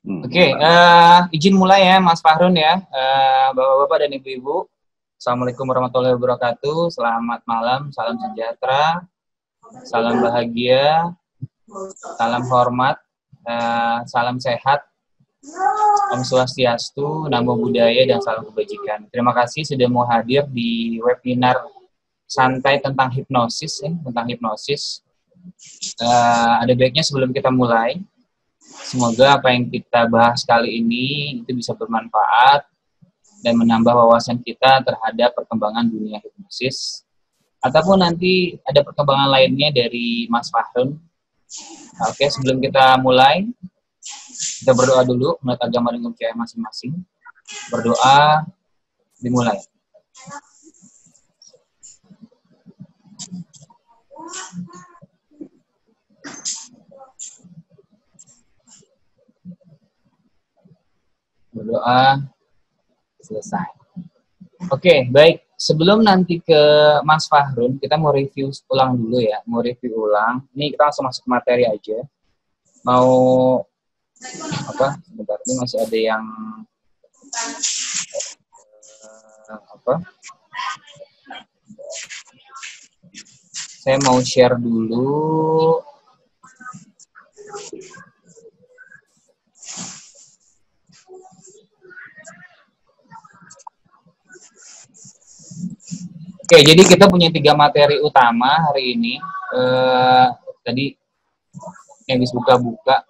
Oke, izin mulai ya Mas Fahrun ya, Bapak-Bapak dan Ibu-Ibu. Assalamualaikum warahmatullahi wabarakatuh, selamat malam, salam sejahtera, salam bahagia, salam hormat, salam sehat, Om Swastiastu, Namo Buddhaya, dan salam kebajikan. Terima kasih sudah mau hadir di webinar santai tentang hipnosis, tentang hipnosis. Ada baiknya sebelum kita mulai, semoga apa yang kita bahas kali ini itu bisa bermanfaat dan menambah wawasan kita terhadap perkembangan dunia hipnosis. Ataupun nanti ada perkembangan lainnya dari Mas Fahrun. Oke, sebelum kita mulai, kita berdoa dulu menurut agama dan kepercayaan masing-masing. Berdoa, dimulai. Berdoa, selesai. Oke, baik. Sebelum nanti ke Mas Fahrun, kita mau review ulang dulu ya. Mau review ulang. Ini kita langsung masuk ke materi aja. Mau apa? Sebentar, ini masih ada yang apa? Saya mau share dulu. Oke, jadi kita punya 3 materi utama hari ini. Tadi yang dibuka-buka.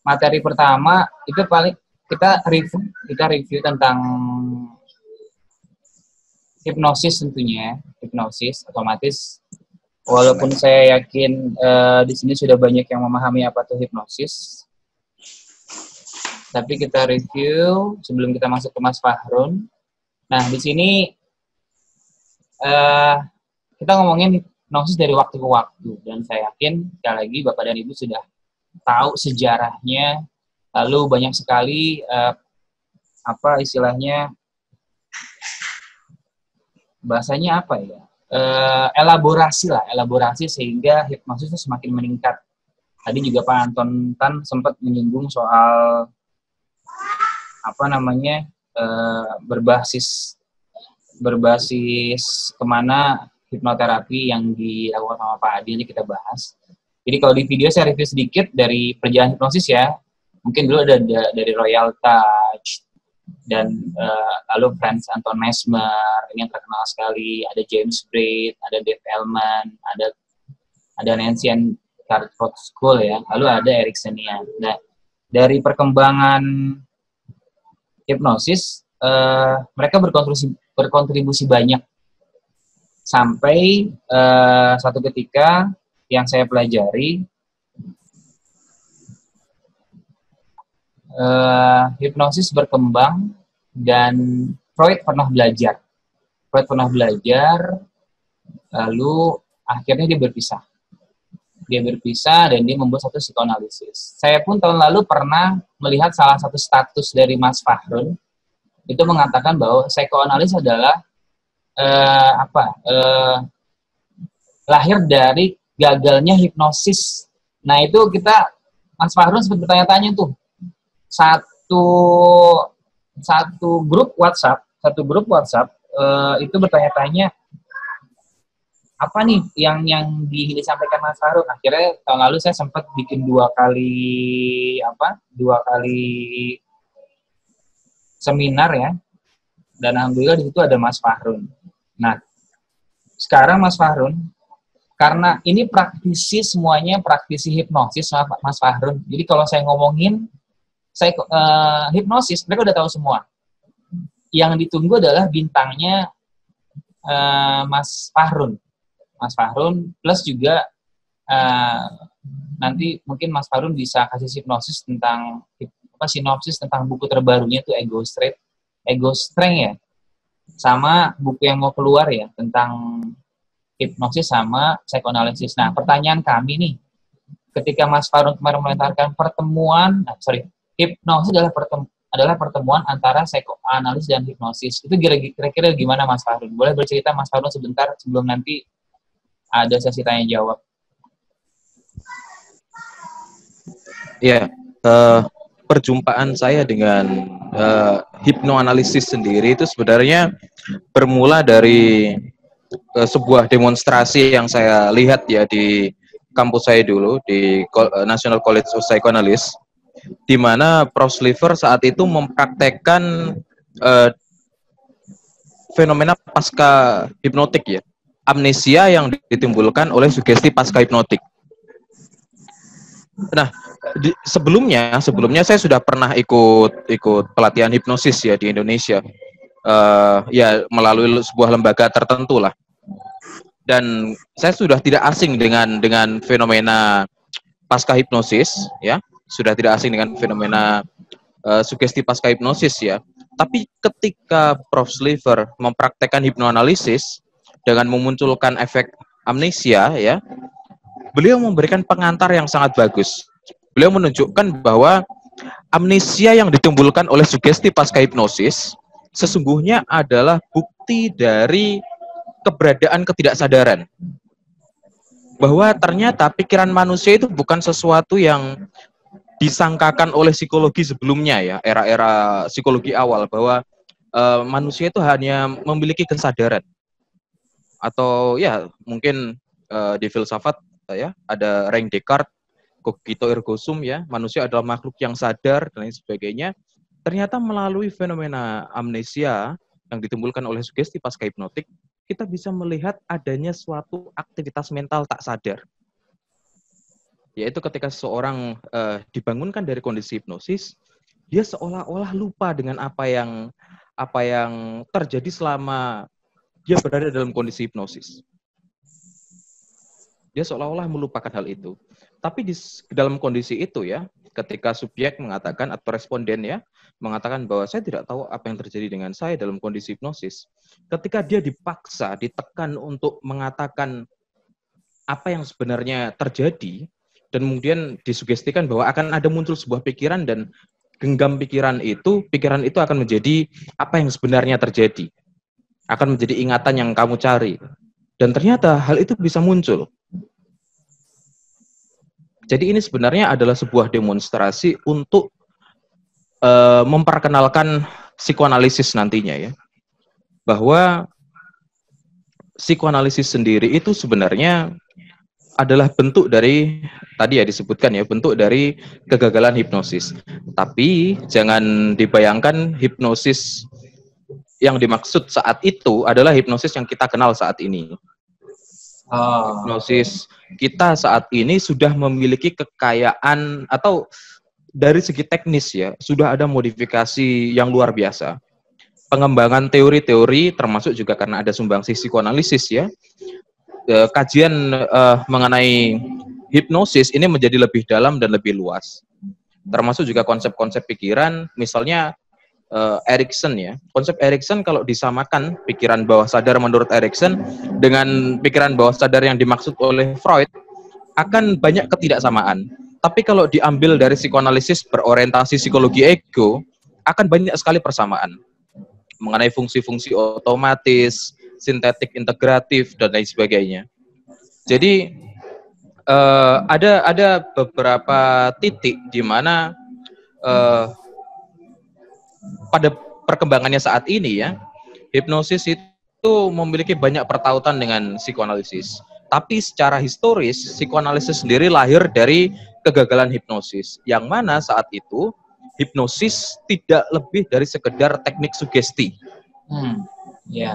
Materi pertama itu paling kita review tentang hipnosis tentunya, hipnosis otomatis. Walaupun saya yakin di sini sudah banyak yang memahami apa itu hipnosis, tapi kita review sebelum kita masuk ke Mas Fahrun. Nah, di sini kita ngomongin hipnosis dari waktu ke waktu, dan saya yakin sekali lagi Bapak dan Ibu sudah tahu sejarahnya, lalu banyak sekali apa istilahnya, bahasanya apa ya, elaborasi sehingga hipnosis itu semakin meningkat. Tadi juga Pak Anton Tan sempat menyinggung soal apa namanya, berbasis kemana hipnoterapi yang dilakukan sama Pak Adi, ini kita bahas. Jadi kalau di video saya review sedikit dari perjalanan hipnosis ya, mungkin dulu ada dari Royal Touch, dan lalu Franz Anton Mesmer yang terkenal sekali, ada James Braid, ada Dave Elman, ada Nancy and Cartford School ya, lalu ada Ericksonian. Nah, dari perkembangan hipnosis, mereka berkontribusi banyak sampai satu ketika yang saya pelajari, hipnosis berkembang dan Freud pernah belajar, lalu akhirnya dia berpisah dan dia membuat satu psikoanalisis. Saya pun tahun lalu pernah melihat salah satu status dari Mas Fahrun itu mengatakan bahwa psikoanalis adalah lahir dari gagalnya hipnosis. Nah, itu kita, Mas Fahrun sempat bertanya-tanya tuh, satu grup WhatsApp itu bertanya-tanya apa nih yang disampaikan Mas Fahrun. Akhirnya tahun lalu saya sempat bikin dua kali seminar ya, dan alhamdulillah di situ ada Mas Fahrun. Nah, sekarang Mas Fahrun, karena ini semuanya praktisi hipnosis Mas Fahrun, jadi kalau saya ngomongin hipnosis, mereka udah tahu semua. Yang ditunggu adalah bintangnya Mas Fahrun plus juga nanti mungkin Mas Fahrun bisa kasih sinopsis tentang buku terbarunya itu Ego Strength ya, sama buku yang mau keluar ya tentang hipnosis sama psikoanalisis. Nah, pertanyaan kami nih, ketika Mas Fahrun kemarin melontarkan hipnosis adalah pertemuan antara psikoanalis dan hipnosis. Itu kira-kira gimana Mas Fahrun? Boleh bercerita Mas Fahrun sebentar sebelum nanti ada sesi tanya jawab. Iya, perjumpaan saya dengan hipnoanalisis sendiri itu sebenarnya bermula dari sebuah demonstrasi yang saya lihat ya di kampus saya dulu di National College of Psychoanalysis, di mana Prof. Sliver saat itu mempraktekkan uh, fenomena pasca hipnotik ya, amnesia yang ditimbulkan oleh sugesti pasca hipnotik. Nah, sebelumnya saya sudah pernah ikut pelatihan hipnosis ya di Indonesia, ya melalui sebuah lembaga tertentu lah. Dan saya sudah tidak asing dengan fenomena pasca hipnosis ya, sudah tidak asing dengan fenomena sugesti pasca hipnosis ya. Tapi ketika Prof. Sliver mempraktekkan hipnoanalisis dengan memunculkan efek amnesia ya, beliau memberikan pengantar yang sangat bagus. Beliau menunjukkan bahwa amnesia yang ditimbulkan oleh sugesti pasca hipnosis sesungguhnya adalah bukti dari keberadaan ketidaksadaran. Bahwa ternyata pikiran manusia itu bukan sesuatu yang disangkakan oleh psikologi sebelumnya ya, era-era psikologi awal, bahwa manusia itu hanya memiliki kesadaran. Atau ya mungkin di filsafat ya ada René Descartes, cogito ergo sum ya, manusia adalah makhluk yang sadar dan lain sebagainya. Ternyata melalui fenomena amnesia yang ditimbulkan oleh sugesti pasca hipnotik, kita bisa melihat adanya suatu aktivitas mental tak sadar. Yaitu ketika seseorang dibangunkan dari kondisi hipnosis, dia seolah-olah lupa dengan apa yang terjadi selama dia berada dalam kondisi hipnosis. Dia seolah-olah melupakan hal itu. Tapi di dalam kondisi itu ya, ketika subjek mengatakan atau responden ya, mengatakan bahwa saya tidak tahu apa yang terjadi dengan saya dalam kondisi hipnosis. Ketika dia dipaksa, ditekan untuk mengatakan apa yang sebenarnya terjadi, dan kemudian disugestikan bahwa akan ada muncul sebuah pikiran, dan genggam pikiran itu akan menjadi apa yang sebenarnya terjadi. Akan menjadi ingatan yang kamu cari. Dan ternyata hal itu bisa muncul. Jadi ini sebenarnya adalah sebuah demonstrasi untuk memperkenalkan psikoanalisis nantinya ya. Bahwa psikoanalisis sendiri itu sebenarnya adalah bentuk dari, tadi ya disebutkan ya, bentuk dari kegagalan hipnosis. Tapi jangan dibayangkan hipnosis yang dimaksud saat itu adalah hipnosis yang kita kenal saat ini. Hipnosis kita saat ini sudah memiliki kekayaan, atau dari segi teknis ya, sudah ada modifikasi yang luar biasa. Pengembangan teori-teori, termasuk juga karena ada sumbangsi psikoanalisis ya, kajian mengenai hipnosis ini menjadi lebih dalam dan lebih luas. Termasuk juga konsep-konsep pikiran, misalnya Erikson ya. Konsep Erikson kalau disamakan pikiran bawah sadar menurut Erikson dengan pikiran bawah sadar yang dimaksud oleh Freud, akan banyak ketidaksamaan. Tapi kalau diambil dari psikoanalisis berorientasi psikologi ego, akan banyak sekali persamaan. Mengenai fungsi-fungsi otomatis, sintetik integratif, dan lain sebagainya. Jadi ada beberapa titik di mana pada perkembangannya saat ini ya, hipnosis itu memiliki banyak pertautan dengan psikoanalisis. Tapi secara historis, psikoanalisis sendiri lahir dari kegagalan hipnosis, yang mana saat itu hipnosis tidak lebih dari sekedar teknik sugesti.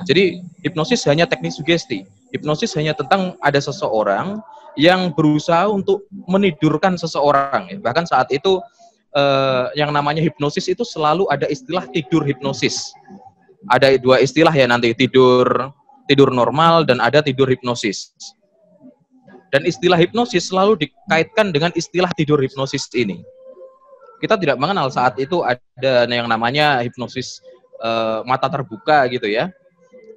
Jadi hipnosis hanya teknik sugesti. Hipnosis hanya tentang ada seseorang yang berusaha untuk menidurkan seseorang. Bahkan saat itu yang namanya hipnosis itu selalu ada istilah tidur hipnosis. Ada dua istilah ya nanti, tidur normal dan ada tidur hipnosis. Dan istilah hipnosis selalu dikaitkan dengan istilah tidur hipnosis ini. Kita tidak mengenal saat itu ada yang namanya hipnosis mata terbuka gitu ya,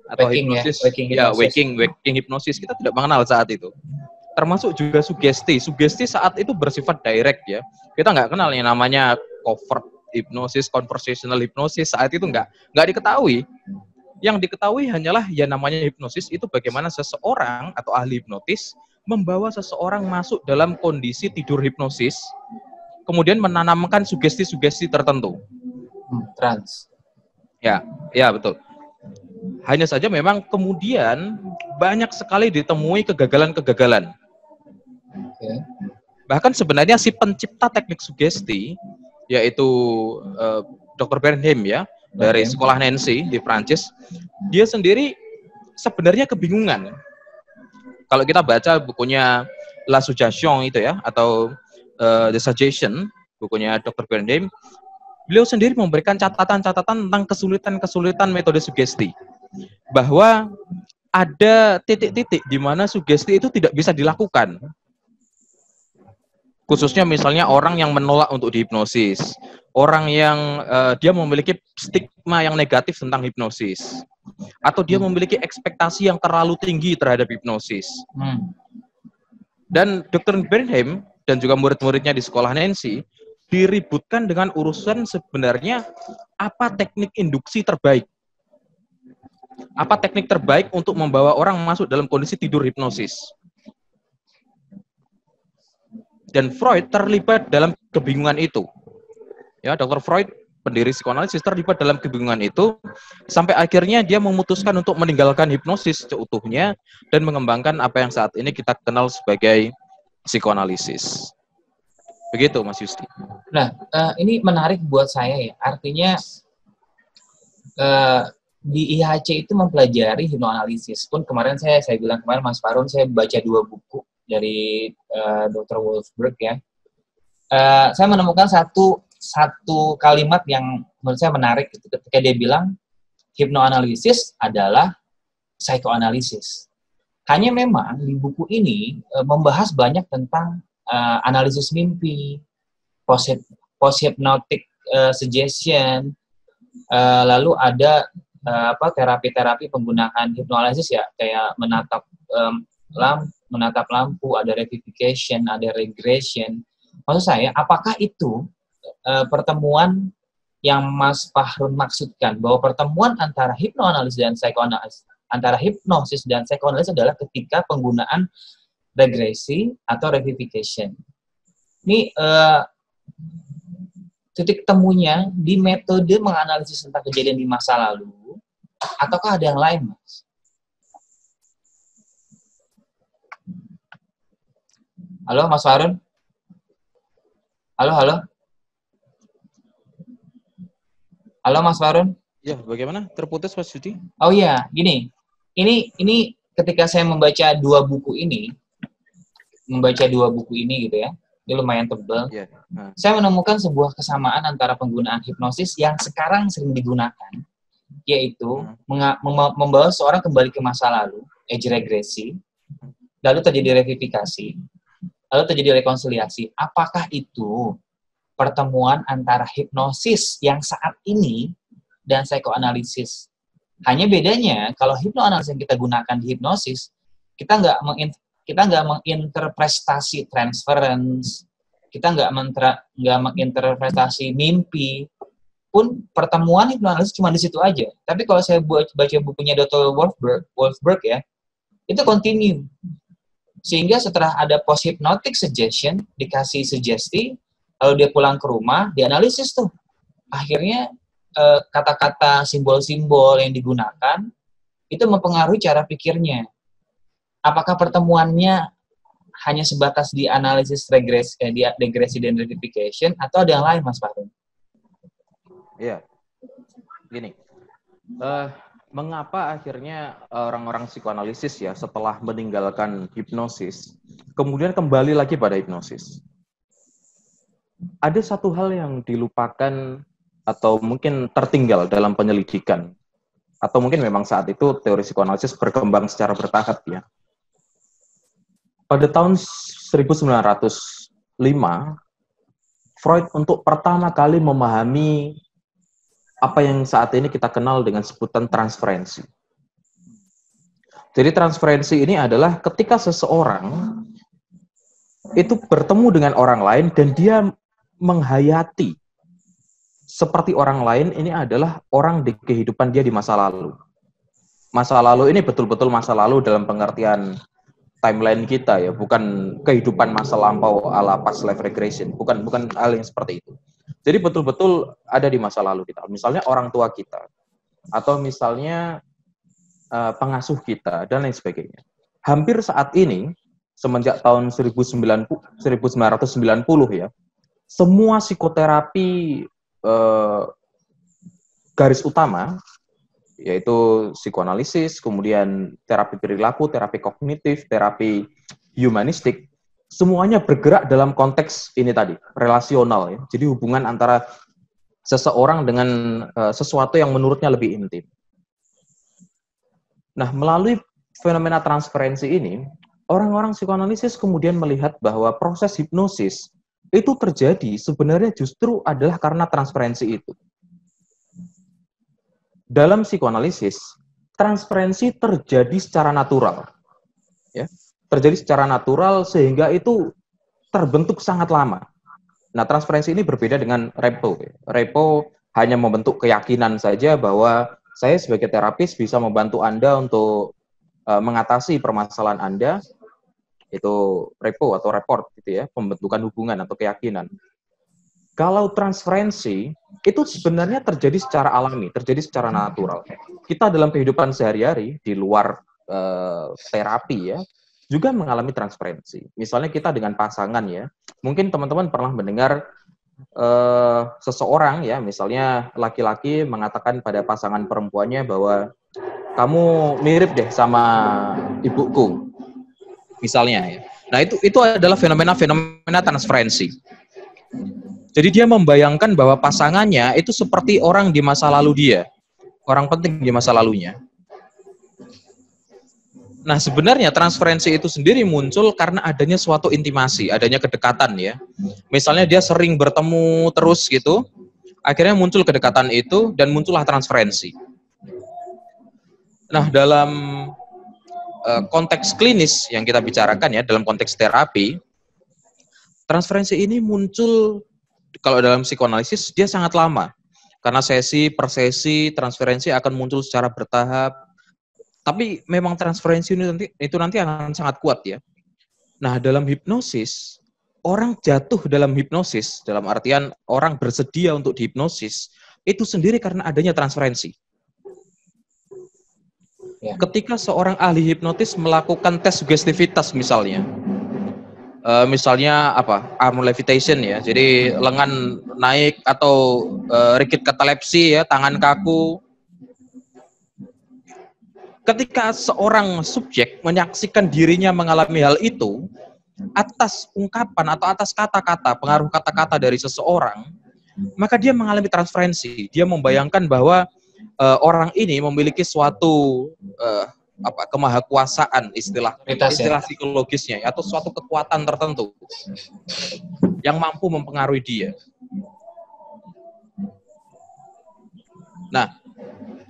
atau waking, hipnosis waking hipnosis, kita tidak mengenal saat itu. Termasuk juga sugesti saat itu bersifat direct ya, kita nggak kenal yang namanya covert hipnosis, conversational hipnosis, saat itu nggak diketahui. Yang diketahui hanyalah ya namanya hipnosis itu bagaimana seseorang atau ahli hipnotis membawa seseorang masuk dalam kondisi tidur hipnosis kemudian menanamkan sugesti-sugesti tertentu. Trans. Ya, ya betul. Hanya saja memang kemudian banyak sekali ditemui kegagalan-kegagalan. Okay. Bahkan sebenarnya si pencipta teknik sugesti, yaitu Dr. Bernheim ya, dari sekolah Nancy di Prancis, dia sendiri sebenarnya kebingungan. Kalau kita baca bukunya La Suggestion itu ya, atau The Suggestion, bukunya Dr. Bernheim, beliau sendiri memberikan catatan-catatan tentang kesulitan-kesulitan metode sugesti. Bahwa ada titik-titik di mana sugesti itu tidak bisa dilakukan. Khususnya misalnya orang yang menolak untuk dihipnosis, orang yang dia memiliki stigma yang negatif tentang hipnosis, atau dia memiliki ekspektasi yang terlalu tinggi terhadap hipnosis. Dan Dr. Bernheim dan juga murid-muridnya di sekolah Nancy diributkan dengan urusan sebenarnya apa teknik induksi terbaik. Apa teknik terbaik untuk membawa orang masuk dalam kondisi tidur hipnosis. Dan Freud terlibat dalam kebingungan itu. Ya, Dr. Freud, pendiri psikoanalisis, terlibat dalam kebingungan itu sampai akhirnya dia memutuskan untuk meninggalkan hipnosis seutuhnya dan mengembangkan apa yang saat ini kita kenal sebagai psikoanalisis. Begitu, Mas Yusti. Nah, ini menarik buat saya ya. Artinya di IHC itu mempelajari hipnoanalisis. Pun kemarin saya bilang kemarin Mas Farun, saya baca 2 buku dari Dr. Wolfberg ya. Saya menemukan satu kalimat yang menurut saya menarik gitu, ketika dia bilang hipnoanalisis adalah psikoanalisis. Hanya memang di buku ini membahas banyak tentang analisis mimpi, post-hypnotic suggestion, lalu ada terapi-terapi penggunaan hipnoanalisis ya, kayak menatap lampu, ada revivification, ada regression. Maksud saya, apakah itu pertemuan yang Mas Fahrun maksudkan, bahwa pertemuan antara hipnoanalisis dan psikoanalisis, antara hipnosis dan psikoanalisis adalah ketika penggunaan regresi atau revivification. Ini titik temunya di metode menganalisis tentang kejadian di masa lalu, ataukah ada yang lain, Mas? Halo, Mas Farun? Halo? Halo, Mas Farun? Ya, bagaimana? Terputus, Mas Yudi? Oh iya, gini. Ini ketika saya membaca 2 buku ini gitu ya, ini lumayan tebal. Yeah. Saya menemukan sebuah kesamaan antara penggunaan hipnosis yang sekarang sering digunakan, yaitu membawa seorang kembali ke masa lalu, age regresi, lalu terjadi revivifikasi, lalu terjadi rekonsiliasi. Apakah itu pertemuan antara hipnosis yang saat ini dan psikoanalisis? Hanya bedanya, kalau hipnoanalisis yang kita gunakan di hipnosis, kita nggak menginterpretasi transference, kita nggak menginterpretasi mimpi, pun pertemuan hipnoanalisis cuma di situ aja. Tapi kalau saya baca bukunya Dr. Wolfberg ya, itu continue. Sehingga setelah ada post-hypnotic suggestion, dikasih sugesti, lalu dia pulang ke rumah, dianalisis tuh. Akhirnya kata-kata simbol-simbol yang digunakan, itu mempengaruhi cara pikirnya. Apakah pertemuannya hanya sebatas di analisis regresi dan revivification, atau ada yang lain, Mas Farun? Iya, gini. Mengapa akhirnya orang-orang psikoanalisis ya setelah meninggalkan hipnosis kemudian kembali lagi pada hipnosis? Ada satu hal yang dilupakan atau mungkin tertinggal dalam penyelidikan, atau mungkin memang saat itu teori psikoanalisis berkembang secara bertahap ya. Pada tahun 1905, Freud untuk pertama kali memahami apa yang saat ini kita kenal dengan sebutan transferensi. Jadi transferensi ini adalah ketika seseorang itu bertemu dengan orang lain dan dia menghayati seperti orang lain, ini adalah orang di kehidupan dia di masa lalu. Masa lalu ini betul-betul masa lalu dalam pengertian timeline kita ya, bukan kehidupan masa lampau ala past life regression, bukan hal yang seperti itu. Jadi betul-betul ada di masa lalu kita. Misalnya orang tua kita, atau misalnya pengasuh kita, dan lain sebagainya. Hampir saat ini, semenjak tahun 1990 ya, semua psikoterapi garis utama, yaitu psikoanalisis, kemudian terapi perilaku, terapi kognitif, terapi humanistik, semuanya bergerak dalam konteks ini tadi, relasional ya. Jadi hubungan antara seseorang dengan sesuatu yang menurutnya lebih intim. Nah, melalui fenomena transferensi ini, orang-orang psikoanalisis kemudian melihat bahwa proses hipnosis itu terjadi sebenarnya justru adalah karena transferensi itu. Dalam psikoanalisis, transferensi terjadi secara natural. Ya, terjadi secara natural sehingga itu terbentuk sangat lama. Nah, transferensi ini berbeda dengan repo. Repo hanya membentuk keyakinan saja bahwa saya sebagai terapis bisa membantu Anda untuk mengatasi permasalahan Anda. Itu repo atau report gitu ya, pembentukan hubungan atau keyakinan. Kalau transferensi itu sebenarnya terjadi secara alami, terjadi secara natural. Kita dalam kehidupan sehari-hari di luar terapi ya, juga mengalami transferensi. Misalnya kita dengan pasangan ya, mungkin teman-teman pernah mendengar seseorang ya, misalnya laki-laki mengatakan pada pasangan perempuannya bahwa kamu mirip deh sama ibuku, misalnya ya. Nah itu adalah fenomena transferensi. Jadi dia membayangkan bahwa pasangannya itu seperti orang di masa lalu dia, orang penting di masa lalunya. Nah, sebenarnya transferensi itu sendiri muncul karena adanya suatu intimasi, adanya kedekatan ya. Misalnya dia sering bertemu terus gitu, akhirnya muncul kedekatan itu dan muncullah transferensi. Nah, dalam konteks klinis yang kita bicarakan ya, dalam konteks terapi, transferensi ini muncul kalau dalam psikoanalisis dia sangat lama. Karena sesi per sesi transferensi akan muncul secara bertahap. Tapi memang transferensi itu nanti akan sangat kuat ya. Nah, dalam hipnosis, orang jatuh dalam hipnosis, dalam artian orang bersedia untuk dihipnosis, itu sendiri karena adanya transferensi. Ya. Ketika seorang ahli hipnotis melakukan tes sugestivitas misalnya, arm levitation ya, jadi lengan naik atau rigid katalepsi ya, tangan kaku. Ketika seorang subjek menyaksikan dirinya mengalami hal itu, atas ungkapan atau atas kata-kata, pengaruh kata-kata dari seseorang, maka dia mengalami transferensi. Dia membayangkan bahwa orang ini memiliki suatu kemahakuasaan, istilah psikologisnya, atau suatu kekuatan tertentu yang mampu mempengaruhi dia. Nah,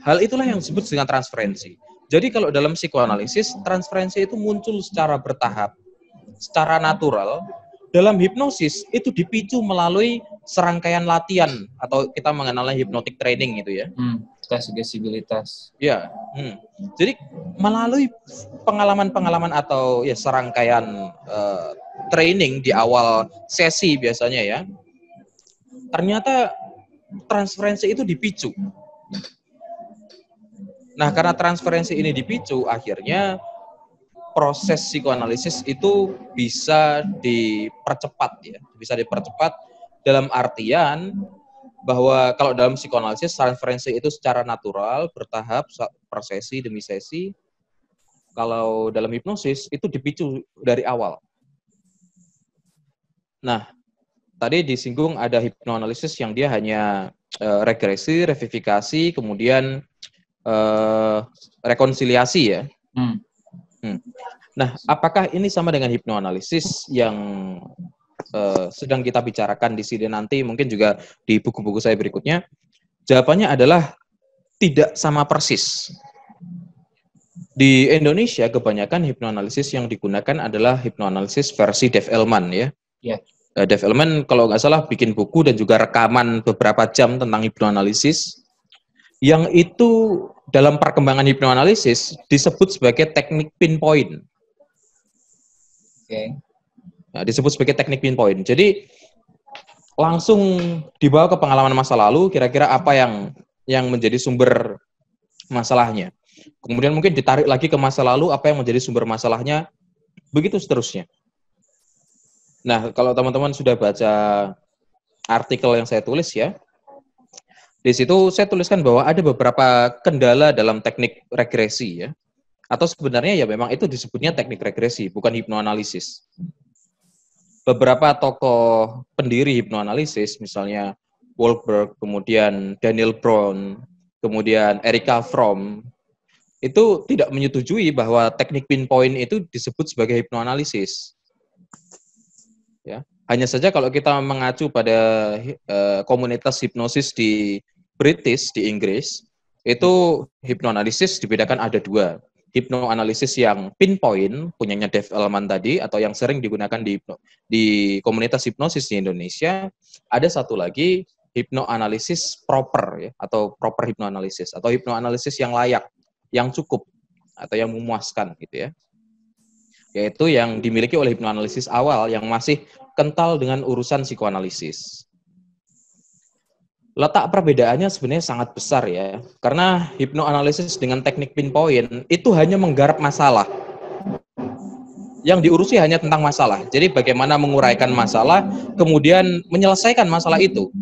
hal itulah yang disebut dengan transferensi. Jadi kalau dalam psikoanalisis, transferensi itu muncul secara bertahap, secara natural. Dalam hipnosis, itu dipicu melalui serangkaian latihan, atau kita mengenalnya hypnotic training gitu ya. Tes sugestibilitas. Ya, jadi melalui pengalaman-pengalaman atau ya serangkaian training di awal sesi biasanya ya, ternyata transferensi itu dipicu. Nah, karena transferensi ini dipicu, akhirnya proses psikoanalisis itu bisa dipercepat ya, bisa dipercepat dalam artian bahwa kalau dalam psikoanalisis transferensi itu secara natural, bertahap, per sesi demi sesi. Kalau dalam hipnosis itu dipicu dari awal. Nah, tadi disinggung ada hipnoanalisis yang dia hanya regresi, revivifikasi, kemudian rekonsiliasi ya. Nah, apakah ini sama dengan hipnoanalisis yang sedang kita bicarakan di sini nanti, mungkin juga di buku-buku saya berikutnya? Jawabannya adalah tidak sama persis. Di Indonesia kebanyakan hipnoanalisis yang digunakan adalah hipnoanalisis versi Dave Elman ya. Yeah. Dave Elman kalau nggak salah bikin buku dan juga rekaman beberapa jam tentang hipnoanalisis, yang itu dalam perkembangan hipnoanalisis disebut sebagai teknik pinpoint. Oke. Nah, disebut sebagai teknik pinpoint. Jadi langsung dibawa ke pengalaman masa lalu, kira-kira apa yang menjadi sumber masalahnya. Kemudian mungkin ditarik lagi ke masa lalu, apa yang menjadi sumber masalahnya, begitu seterusnya. Nah, kalau teman-teman sudah baca artikel yang saya tulis ya, di situ saya tuliskan bahwa ada beberapa kendala dalam teknik regresi ya. Atau sebenarnya ya memang itu disebutnya teknik regresi, bukan hipnoanalisis. Beberapa tokoh pendiri hipnoanalisis, misalnya Wahlberg, kemudian Daniel Brown, kemudian Erika Fromm, itu tidak menyetujui bahwa teknik pinpoint itu disebut sebagai hipnoanalisis. Ya. Hanya saja kalau kita mengacu pada komunitas hipnosis di British, di Inggris, itu hipnoanalisis dibedakan ada dua. Hipnoanalisis yang pinpoint, punyanya Dave Elman tadi, atau yang sering digunakan di komunitas hipnosis di Indonesia. Ada satu lagi, hipnoanalisis proper, ya, atau proper hipnoanalisis, atau hipnoanalisis yang layak, yang cukup, atau yang memuaskan, gitu ya. Yaitu yang dimiliki oleh hipnoanalisis awal, yang masih kental dengan urusan psikoanalisis. Letak perbedaannya sebenarnya sangat besar ya, karena hipnoanalisis dengan teknik pinpoint itu hanya menggarap masalah. Yang diurusi hanya tentang masalah. Jadi bagaimana menguraikan masalah, kemudian menyelesaikan masalah itu.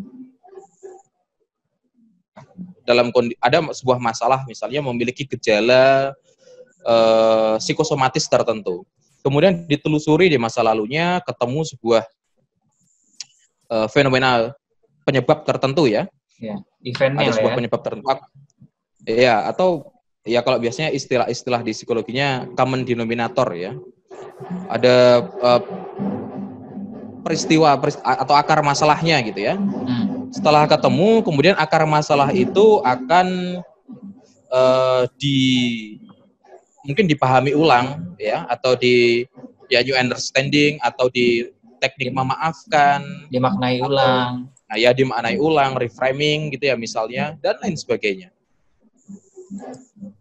Ada sebuah masalah, misalnya memiliki gejala psikosomatis tertentu. Kemudian ditelusuri di masa lalunya, ketemu sebuah fenomena penyebab tertentu ya. Ya, eventnya ada sebuah ya. penyebab tertentu. Ya, atau ya kalau biasanya istilah-istilah di psikologinya common denominator ya. Ada peristiwa atau akar masalahnya gitu ya. Setelah ketemu, kemudian akar masalah itu akan mungkin dipahami ulang ya, atau di new understanding, atau di teknik memaafkan, dimaknai ulang. Nah, ya dimaknai ulang, reframing gitu ya misalnya, dan lain sebagainya.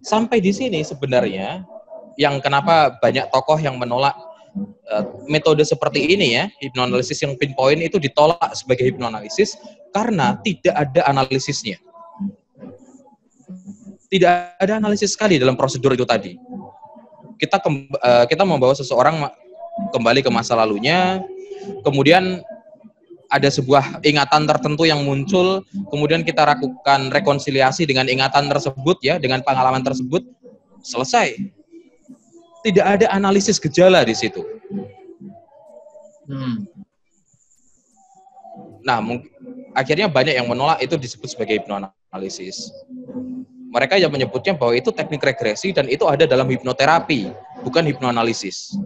Sampai di sini sebenarnya yang kenapa banyak tokoh yang menolak metode seperti ini ya, hipnoanalisis yang pinpoint itu ditolak sebagai hipnoanalisis karena tidak ada analisisnya. Tidak ada analisis sekali dalam prosedur itu tadi. Kita membawa seseorang kembali ke masa lalunya, kemudian ada sebuah ingatan tertentu yang muncul, kemudian kita lakukan rekonsiliasi dengan ingatan tersebut ya, dengan pengalaman tersebut, selesai. Tidak ada analisis gejala di situ. Nah, akhirnya banyak yang menolak itu disebut sebagai hipnoanalisis. Mereka yang menyebutnya bahwa itu teknik regresi dan itu ada dalam hipnoterapi, bukan hipnoanalisis.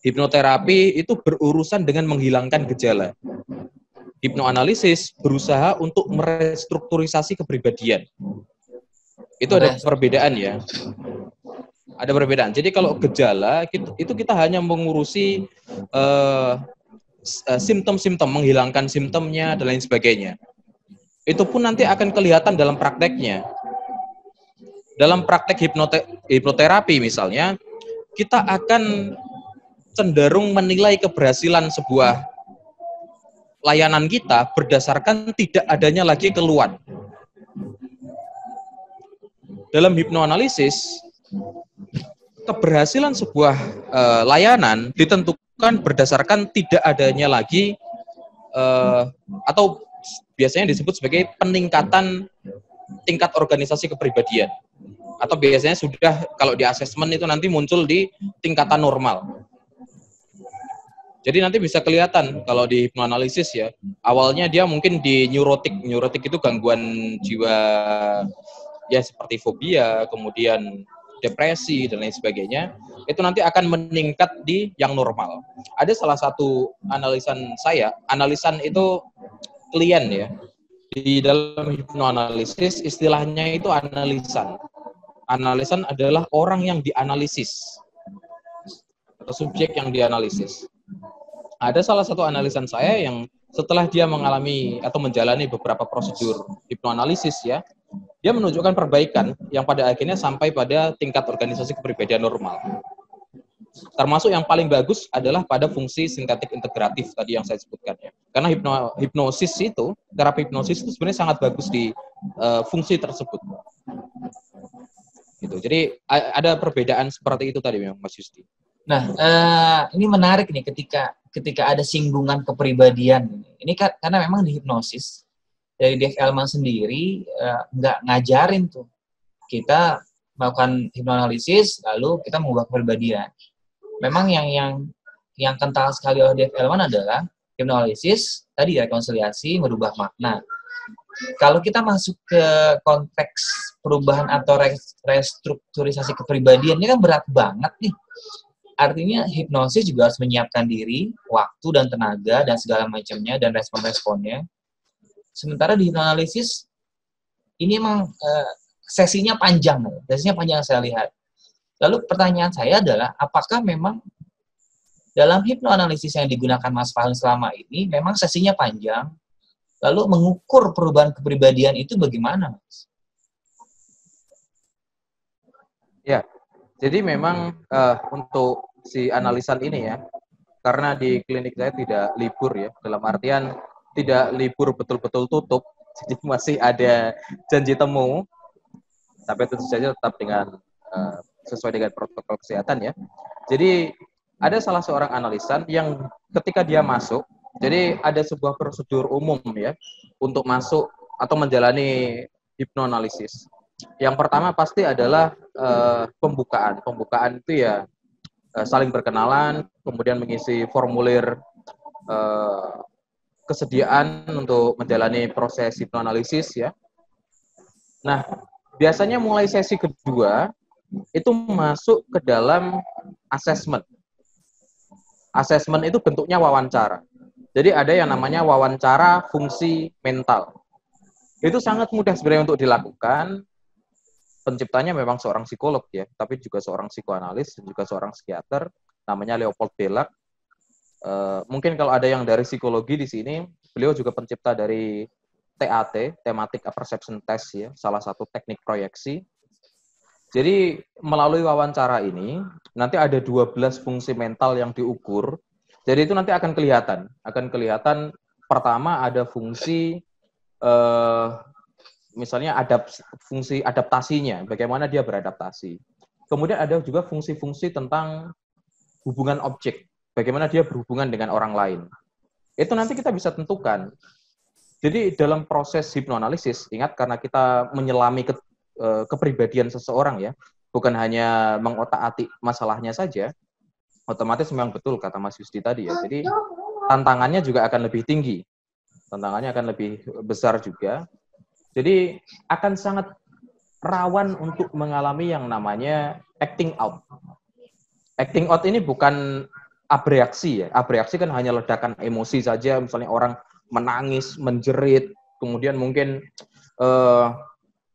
Hipnoterapi itu berurusan dengan menghilangkan gejala. Hipnoanalisis berusaha untuk merestrukturisasi kepribadian. Itu ada perbedaan ya. Ada perbedaan. Jadi kalau gejala, itu kita hanya mengurusi simptom-simptom, menghilangkan simptomnya, dan lain sebagainya. Itu pun nanti akan kelihatan dalam prakteknya. Dalam praktek hipnoterapi misalnya, kita akan cenderung menilai keberhasilan sebuah layanan kita berdasarkan tidak adanya lagi keluhan. Dalam hipnoanalisis, keberhasilan sebuah layanan ditentukan berdasarkan tidak adanya lagi atau biasanya disebut sebagai peningkatan tingkat organisasi kepribadian. Atau biasanya sudah kalau di asesmen itu nanti muncul di tingkatan normal. Jadi nanti bisa kelihatan kalau di hipnoanalisis ya, awalnya dia mungkin di neurotik itu gangguan jiwa ya seperti fobia, kemudian depresi dan lain sebagainya, itu nanti akan meningkat di yang normal. Ada salah satu analisan itu klien ya, di dalam hipnoanalisis istilahnya itu analisan. Analisan adalah orang yang dianalisis atau subjek yang dianalisis. Ada salah satu analisan saya yang setelah dia mengalami atau menjalani beberapa prosedur hipnoanalisis ya, dia menunjukkan perbaikan yang pada akhirnya sampai pada tingkat organisasi kepribadian normal. Termasuk yang paling bagus adalah pada fungsi sintetik integratif tadi yang saya sebutkan ya. Karena hipnosis itu, terapi hipnosis itu sebenarnya sangat bagus di fungsi tersebut. Gitu. Jadi ada perbedaan seperti itu tadi memang Mas Yusti. Nah, ini menarik nih ketika ada singgungan kepribadian. Ini karena memang di hipnosis dari Dave Elman sendiri nggak ngajarin tuh kita melakukan hipnoanalisis lalu kita mengubah kepribadian. Memang yang kental sekali oleh Dave Elman adalah hipnoanalisis tadi rekonsiliasi merubah makna. Kalau kita masuk ke konteks perubahan atau restrukturisasi kepribadian, ini kan berat banget nih. Artinya hipnosis juga harus menyiapkan diri, waktu dan tenaga dan segala macamnya dan respon-responnya. Sementara di hipnoanalisis ini emang sesinya panjang saya lihat. Lalu pertanyaan saya adalah, apakah memang dalam hipnoanalisis yang digunakan Mas Fahun selama ini, memang sesinya panjang, lalu mengukur perubahan kepribadian itu bagaimana, Mas? Ya, jadi memang untuk si analisan ini ya, karena di klinik saya tidak libur ya, dalam artian tidak libur betul-betul tutup, jadi masih ada janji temu, tapi tentu saja tetap dengan sesuai dengan protokol kesehatan ya. Jadi ada salah seorang analisan yang ketika dia masuk, jadi ada sebuah prosedur umum ya untuk masuk atau menjalani hipnoanalisis. Yang pertama pasti adalah pembukaan. Pembukaan itu ya saling berkenalan, kemudian mengisi formulir kesediaan untuk menjalani proses hipnoanalisis ya. Nah, biasanya mulai sesi kedua itu masuk ke dalam assessment. Assessment itu bentuknya wawancara. Jadi ada yang namanya wawancara fungsi mental. Itu sangat mudah sebenarnya untuk dilakukan. Penciptanya memang seorang psikolog ya, tapi juga seorang psikoanalis dan juga seorang psikiater, namanya Leopold Belak. Mungkin kalau ada yang dari psikologi di sini, beliau juga pencipta dari TAT, Thematic Apperception Test ya, salah satu teknik proyeksi. Jadi melalui wawancara ini, nanti ada 12 fungsi mental yang diukur. Jadi itu nanti akan kelihatan pertama ada fungsi misalnya fungsi adaptasinya, bagaimana dia beradaptasi. Kemudian ada juga fungsi-fungsi tentang hubungan objek, bagaimana dia berhubungan dengan orang lain. Itu nanti kita bisa tentukan. Jadi dalam proses hipnoanalisis, ingat karena kita menyelami kepribadian seseorang ya, bukan hanya mengotak-atik masalahnya saja, otomatis memang betul kata Mas Yusti tadi ya. Jadi tantangannya juga akan lebih tinggi, tantangannya akan lebih besar juga. Jadi akan sangat rawan untuk mengalami yang namanya acting out. Acting out ini bukan abreaksi ya. Abreaksi kan hanya ledakan emosi saja, misalnya orang menangis, menjerit, kemudian mungkin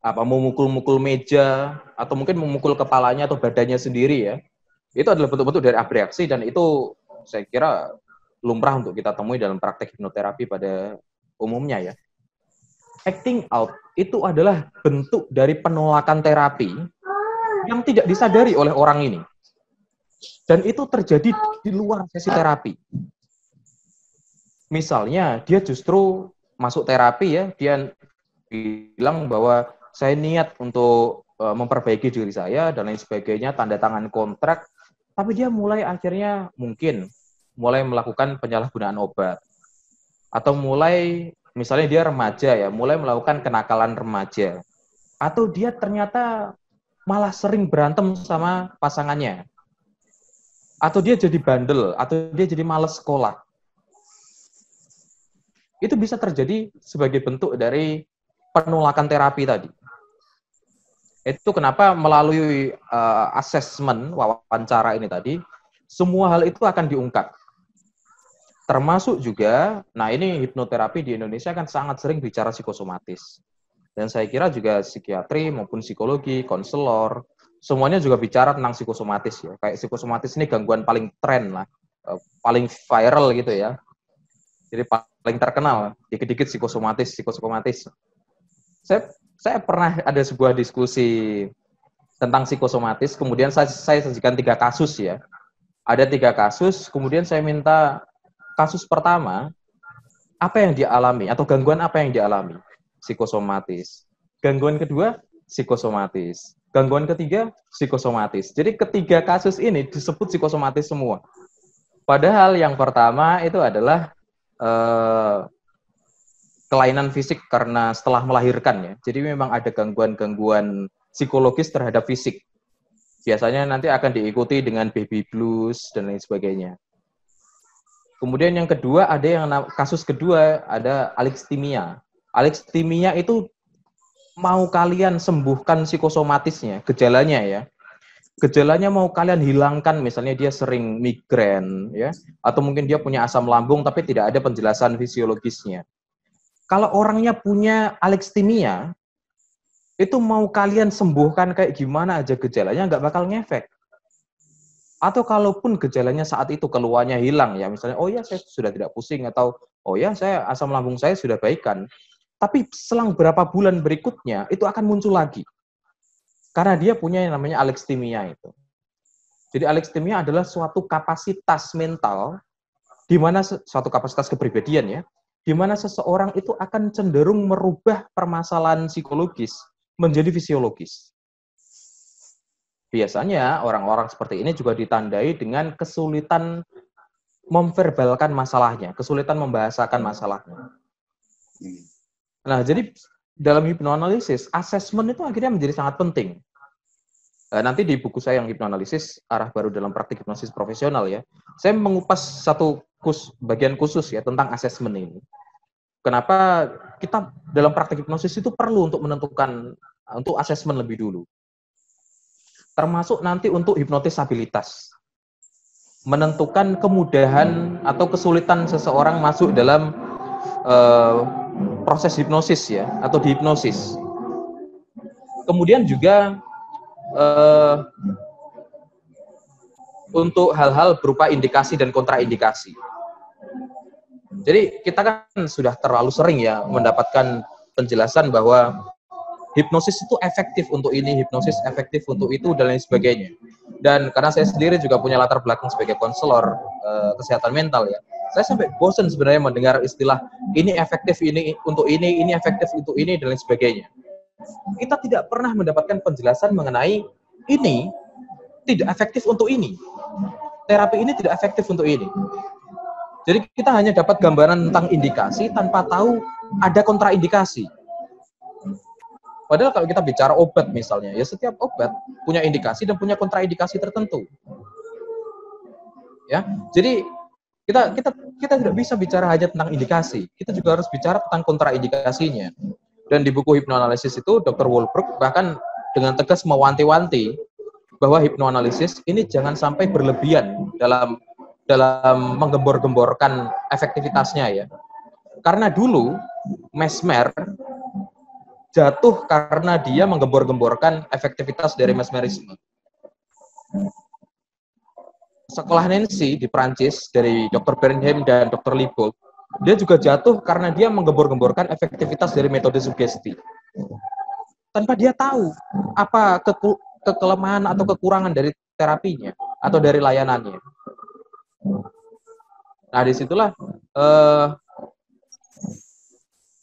memukul-mukul meja atau mungkin memukul kepalanya atau badannya sendiri ya. Itu adalah bentuk-bentuk dari abreaksi dan itu saya kira lumrah untuk kita temui dalam praktek hipnoterapi pada umumnya ya. Acting out itu adalah bentuk dari penolakan terapi yang tidak disadari oleh orang ini. Dan itu terjadi di luar sesi terapi. Misalnya dia justru masuk terapi ya, dia bilang bahwa saya niat untuk memperbaiki diri saya dan lain sebagainya, tanda tangan kontrak, tapi dia akhirnya mulai melakukan penyalahgunaan obat. Atau misalnya dia remaja ya, mulai melakukan kenakalan remaja. Atau dia ternyata malah sering berantem sama pasangannya. Atau dia jadi bandel, atau dia jadi malas sekolah. Itu bisa terjadi sebagai bentuk dari penolakan terapi tadi. Itu kenapa melalui asesmen, wawancara ini tadi, semua hal itu akan diungkap. Termasuk juga, nah ini hipnoterapi di Indonesia kan sangat sering bicara psikosomatis. Dan saya kira juga psikiatri maupun psikologi, konselor, semuanya juga bicara tentang psikosomatis ya. Kayak psikosomatis ini gangguan paling tren lah, paling viral gitu ya. Jadi paling terkenal, dikit-dikit psikosomatis. Saya pernah ada sebuah diskusi tentang psikosomatis, kemudian saya sajikan 3 kasus ya. Ada 3 kasus, kemudian saya minta kasus pertama, apa yang dialami atau gangguan apa yang dialami? Psikosomatis. Gangguan kedua, psikosomatis. Gangguan ketiga, psikosomatis. Jadi ketiga kasus ini disebut psikosomatis semua. Padahal yang pertama itu adalah kelainan fisik karena setelah melahirkan ya. Jadi memang ada gangguan-gangguan psikologis terhadap fisik. Biasanya nanti akan diikuti dengan baby blues dan lain sebagainya. Kemudian yang kedua ada yang kasus kedua ada alekstimia. Alekstimia itu mau kalian sembuhkan psikosomatisnya, gejalanya ya. Gejalanya mau kalian hilangkan, misalnya dia sering migrain ya, atau mungkin dia punya asam lambung tapi tidak ada penjelasan fisiologisnya. Kalau orangnya punya alekstimia, itu mau kalian sembuhkan kayak gimana aja gejalanya nggak bakal ngefek. Atau kalaupun gejalanya saat itu keluarnya hilang ya, misalnya oh ya saya sudah tidak pusing, atau oh ya saya asam lambung saya sudah baikan. Tapi selang berapa bulan berikutnya itu akan muncul lagi. Karena dia punya yang namanya alekstimia itu. Jadi alekstimia adalah suatu kapasitas mental, di mana suatu kapasitas kepribadian ya, di mana seseorang itu akan cenderung merubah permasalahan psikologis menjadi fisiologis. Biasanya orang-orang seperti ini juga ditandai dengan kesulitan memverbalkan masalahnya, kesulitan membahasakan masalahnya. Nah, jadi dalam hipnoanalisis, asesmen itu akhirnya menjadi sangat penting. Nanti di buku saya yang hipnoanalisis, arah baru dalam praktik hipnosis profesional ya, saya mengupas satu bagian khusus ya tentang asesmen ini. Kenapa kita dalam praktik hipnosis itu perlu untuk menentukan, untuk asesmen lebih dulu. Termasuk nanti untuk hipnotisabilitas. Menentukan kemudahan atau kesulitan seseorang masuk dalam proses hipnosis ya, atau dihipnosis. Kemudian juga untuk hal-hal berupa indikasi dan kontraindikasi. Jadi kita kan sudah terlalu sering ya mendapatkan penjelasan bahwa hipnosis itu efektif untuk ini, hipnosis efektif untuk itu, dan lain sebagainya. Dan karena saya sendiri juga punya latar belakang sebagai konselor kesehatan mental ya, saya sampai bosan sebenarnya mendengar istilah ini efektif ini untuk ini efektif untuk ini, dan lain sebagainya. Kita tidak pernah mendapatkan penjelasan mengenai ini tidak efektif untuk ini. Terapi ini tidak efektif untuk ini. Jadi kita hanya dapat gambaran tentang indikasi tanpa tahu ada kontraindikasi. Padahal kalau kita bicara obat misalnya, ya setiap obat punya indikasi dan punya kontraindikasi tertentu. Ya, jadi kita tidak bisa bicara hanya tentang indikasi, kita juga harus bicara tentang kontraindikasinya. Dan di buku hipnoanalisis itu, Dr. Wolbrook bahkan dengan tegas mewanti-wanti bahwa hipnoanalisis ini jangan sampai berlebihan dalam menggembor-gemborkan efektivitasnya ya. Karena dulu Mesmer jatuh karena dia menggembor-gemborkan efektivitas dari mesmerisme. Sekolah Nancy di Prancis dari Dr. Bernheim dan Dr. Liebold, dia juga jatuh karena dia menggembor-gemborkan efektivitas dari metode sugesti. Tanpa dia tahu apa kekelemahan atau kekurangan dari terapinya atau dari layanannya. Nah, disitulah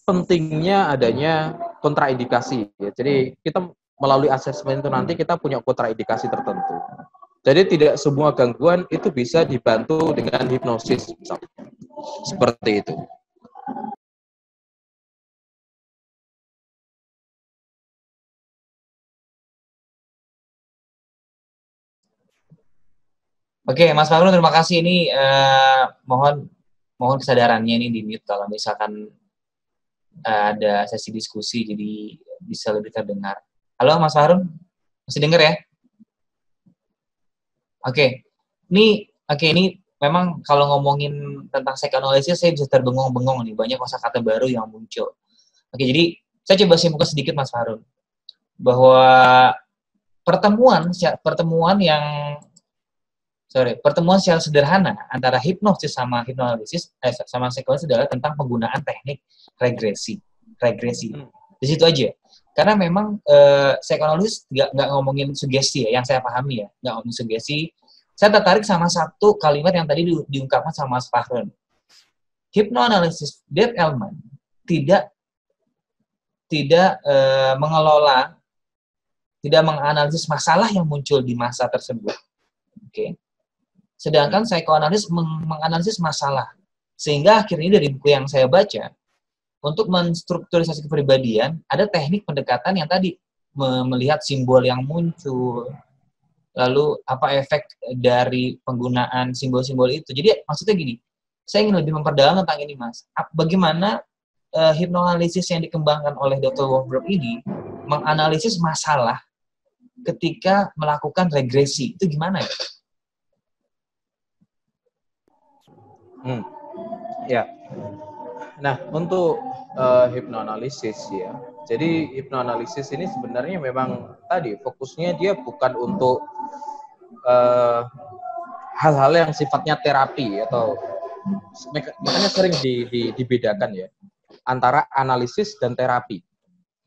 pentingnya adanya kontraindikasi. Ya. Jadi kita melalui asesmen itu nanti kita punya kontraindikasi tertentu. Jadi tidak semua gangguan itu bisa dibantu dengan hipnosis, misalnya. Seperti itu. Oke, Mas Fahrul, terima kasih. Ini mohon kesadarannya ini di mute kalau misalkan ada sesi diskusi, jadi bisa lebih terdengar. Halo, Mas Fahrul, masih dengar ya? Oke, ini memang kalau ngomongin tentang psychoanalysis saya bisa terbengong-bengong nih, banyak kosakata baru yang muncul. Oke, jadi saya coba simpulkan sedikit Mas Fahrul bahwa pertemuan secara sederhana antara hipnosis sama hipnoanalisis sama psikoanalisis adalah tentang penggunaan teknik regresi. Di situ aja. Karena memang psikoanalisis nggak ngomongin sugesti ya, yang saya pahami ya, nggak ngomongin sugesti, Saya tertarik sama satu kalimat yang tadi diungkapkan sama Mas Fahrun. Hypnoanalysis Dave Elman tidak mengelola, tidak menganalisis masalah yang muncul di masa tersebut. Oke. Sedangkan psikoanalis menganalisis masalah. Sehingga akhirnya dari buku yang saya baca, untuk menstrukturisasi kepribadian, ada teknik pendekatan yang tadi melihat simbol yang muncul, lalu apa efek dari penggunaan simbol-simbol itu. Jadi maksudnya gini, saya ingin lebih memperdalam tentang ini, Mas. Bagaimana hipnoanalisis yang dikembangkan oleh Dr. Wolfberg ini menganalisis masalah ketika melakukan regresi. Itu gimana ya? Ya. Nah, untuk hipnoanalisis ya. Jadi hipnoanalisis ini sebenarnya memang tadi fokusnya dia bukan untuk hal-hal yang sifatnya terapi atau makanya sering dibedakan ya antara analisis dan terapi.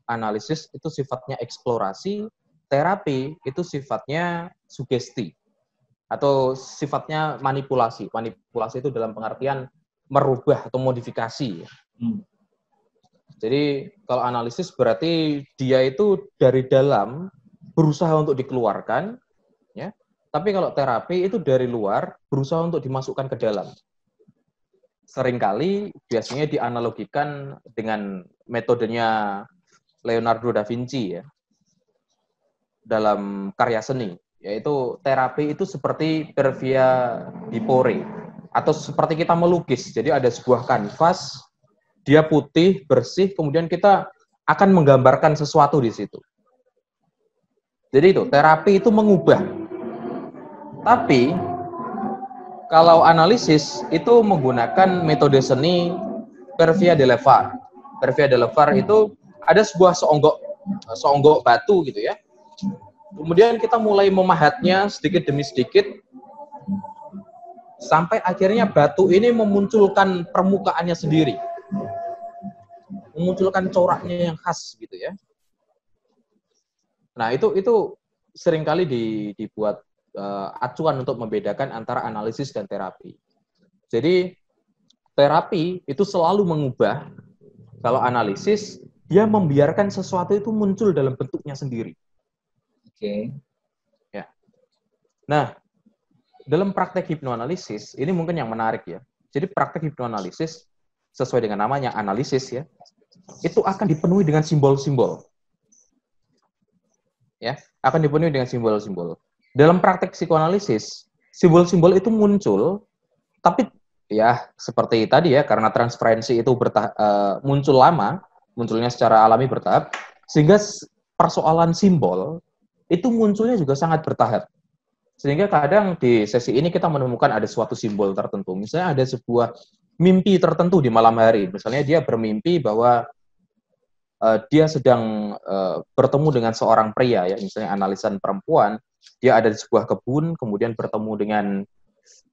Analisis itu sifatnya eksplorasi, terapi itu sifatnya sugesti atau sifatnya manipulasi. Manipulasi itu dalam pengertian merubah atau modifikasi. Jadi kalau analisis berarti dia itu dari dalam berusaha untuk dikeluarkan, ya. Tapi kalau terapi itu dari luar berusaha untuk dimasukkan ke dalam. Seringkali biasanya dianalogikan dengan metodenya Leonardo da Vinci ya dalam karya seni, yaitu terapi itu seperti per via dipore atau seperti kita melukis. Jadi ada sebuah kanvas, dia putih, bersih, kemudian kita akan menggambarkan sesuatu di situ. Jadi itu terapi itu mengubah. Tapi kalau analisis itu menggunakan metode seni per via de Levar. Per via de Levar itu ada sebuah seonggok batu gitu ya. Kemudian kita mulai memahatnya sedikit demi sedikit sampai akhirnya batu ini memunculkan permukaannya sendiri. Memunculkan coraknya yang khas gitu ya. Nah, itu seringkali dibuat acuan untuk membedakan antara analisis dan terapi. Jadi terapi itu selalu mengubah. Kalau analisis dia membiarkan sesuatu itu muncul dalam bentuknya sendiri. Oke. Ya. Nah, dalam praktek hipnoanalisis ini mungkin yang menarik ya. Jadi praktek hipnoanalisis sesuai dengan namanya analisis ya, itu akan dipenuhi dengan simbol-simbol. Ya, akan dipenuhi dengan simbol-simbol. Dalam praktek psikoanalisis, simbol-simbol itu muncul, tapi ya seperti tadi ya, karena transferensi itu muncul lama, munculnya secara alami bertahap, sehingga persoalan simbol itu munculnya juga sangat bertahap. Sehingga kadang di sesi ini kita menemukan ada suatu simbol tertentu. Misalnya ada sebuah mimpi tertentu di malam hari. Misalnya dia bermimpi bahwa dia sedang bertemu dengan seorang pria, ya, misalnya analisan perempuan, dia ada di sebuah kebun, kemudian bertemu dengan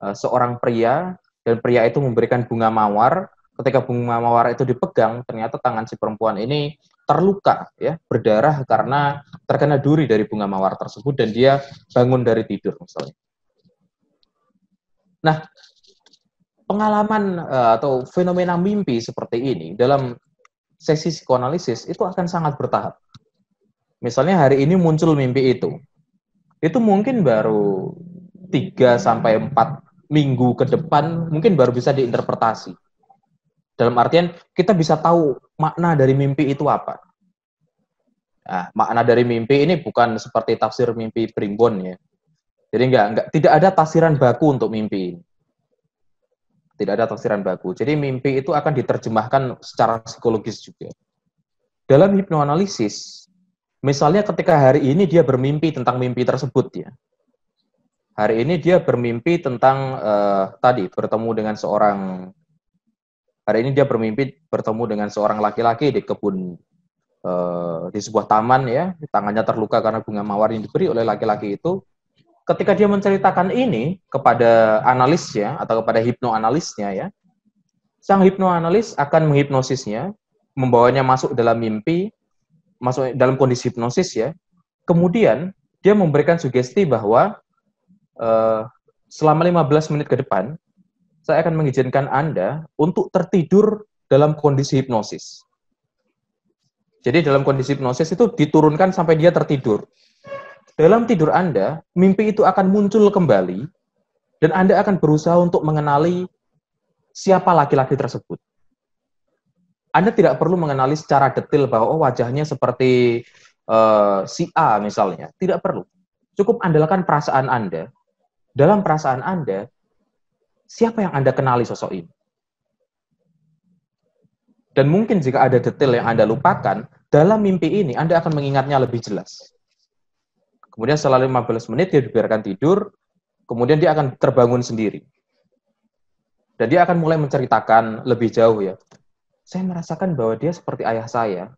seorang pria, dan pria itu memberikan bunga mawar. Ketika bunga mawar itu dipegang, ternyata tangan si perempuan ini terluka, ya, berdarah karena terkena duri dari bunga mawar tersebut, dan dia bangun dari tidur, misalnya. Nah, pengalaman atau fenomena mimpi seperti ini dalam sesi psikoanalisis itu akan sangat bertahap. Misalnya hari ini muncul mimpi itu mungkin baru 3-4 minggu ke depan mungkin baru bisa diinterpretasi. Dalam artian kita bisa tahu makna dari mimpi itu apa. Nah, makna dari mimpi ini bukan seperti tafsir mimpi primbon ya. Jadi tidak ada tafsiran baku untuk mimpi ini. Tidak ada tafsiran baku. Jadi mimpi itu akan diterjemahkan secara psikologis juga. Dalam hipnoanalisis, misalnya ketika hari ini dia bermimpi tentang mimpi tersebut ya. Hari ini dia bermimpi tentang tadi bertemu dengan seorang. Hari ini dia bermimpi bertemu dengan seorang laki-laki di kebun di sebuah taman ya. Tangannya terluka karena bunga mawar yang diberi oleh laki-laki itu. Ketika dia menceritakan ini kepada analisnya atau kepada hipnoanalisnya ya, sang hipnoanalis akan menghipnosisnya, membawanya masuk dalam mimpi, masuk dalam kondisi hipnosis ya. Kemudian dia memberikan sugesti bahwa selama 15 menit ke depan, saya akan mengizinkan Anda untuk tertidur dalam kondisi hipnosis. Jadi dalam kondisi hipnosis itu diturunkan sampai dia tertidur. Dalam tidur Anda, mimpi itu akan muncul kembali, dan Anda akan berusaha untuk mengenali siapa laki-laki tersebut. Anda tidak perlu mengenali secara detail bahwa wajahnya seperti si A misalnya. Tidak perlu. Cukup andalkan perasaan Anda. Dalam perasaan Anda, siapa yang Anda kenali sosok ini? Dan mungkin jika ada detail yang Anda lupakan, dalam mimpi ini Anda akan mengingatnya lebih jelas. Kemudian setelah 15 menit dia dibiarkan tidur, kemudian dia akan terbangun sendiri. Dan dia akan mulai menceritakan lebih jauh ya. Saya merasakan bahwa dia seperti ayah saya.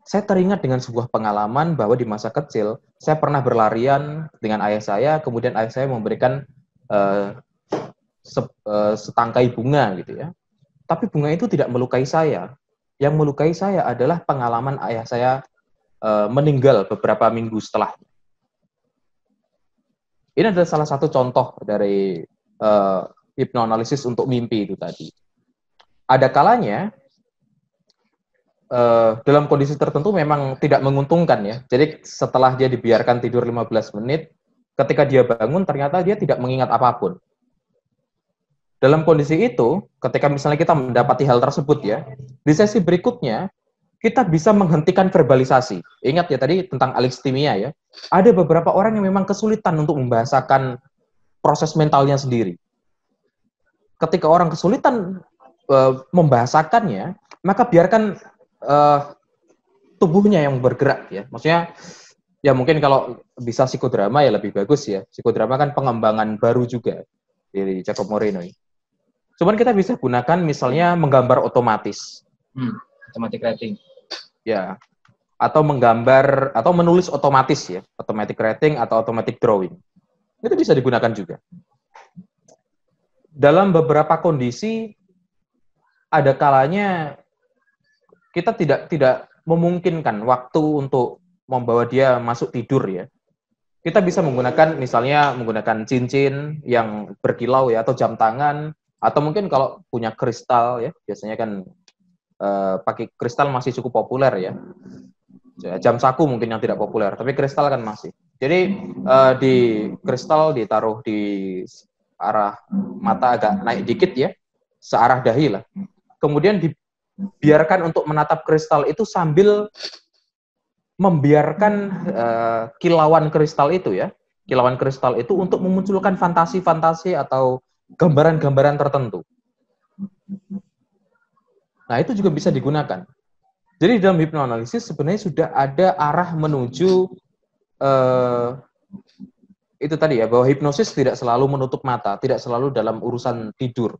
Saya teringat dengan sebuah pengalaman bahwa di masa kecil, saya pernah berlarian dengan ayah saya, kemudian ayah saya memberikan setangkai bunga gitu ya. Tapi bunga itu tidak melukai saya. Yang melukai saya adalah pengalaman ayah saya meninggal beberapa minggu setelahnya. Ini adalah salah satu contoh dari hipnoanalisis untuk mimpi itu tadi. Ada kalanya dalam kondisi tertentu memang tidak menguntungkan ya. Jadi setelah dia dibiarkan tidur 15 menit, ketika dia bangun ternyata dia tidak mengingat apapun. Dalam kondisi itu, ketika misalnya kita mendapati hal tersebut ya, di sesi berikutnya kita bisa menghentikan verbalisasi. Ingat ya tadi tentang alistimia ya. Ada beberapa orang yang memang kesulitan untuk membahasakan proses mentalnya sendiri. Ketika orang kesulitan membahasakannya, maka biarkan tubuhnya yang bergerak ya. Maksudnya ya mungkin kalau bisa psikodrama ya lebih bagus ya. Psikodrama kan pengembangan baru juga dari Jacob Moreno. Cuman kita bisa gunakan misalnya menggambar otomatis. Automatic writing. Ya. Atau menggambar atau menulis otomatis ya, automatic writing atau automatic drawing. Itu bisa digunakan juga. Dalam beberapa kondisi ada kalanya kita tidak memungkinkan waktu untuk membawa dia masuk tidur ya. Kita bisa menggunakan misalnya menggunakan cincin yang berkilau ya atau jam tangan atau mungkin kalau punya kristal ya, biasanya kan pakai kristal masih cukup populer ya. Jam saku mungkin yang tidak populer, tapi kristal kan masih. Jadi di kristal ditaruh di arah mata agak naik dikit ya, searah dahi lah. Kemudian dibiarkan untuk menatap kristal itu sambil membiarkan kilauan kristal itu ya, kilauan kristal itu untuk memunculkan fantasi-fantasi atau gambaran-gambaran tertentu. Nah, itu juga bisa digunakan. Jadi dalam hipnoanalisis sebenarnya sudah ada arah menuju itu tadi ya, bahwa hipnosis tidak selalu menutup mata, tidak selalu dalam urusan tidur.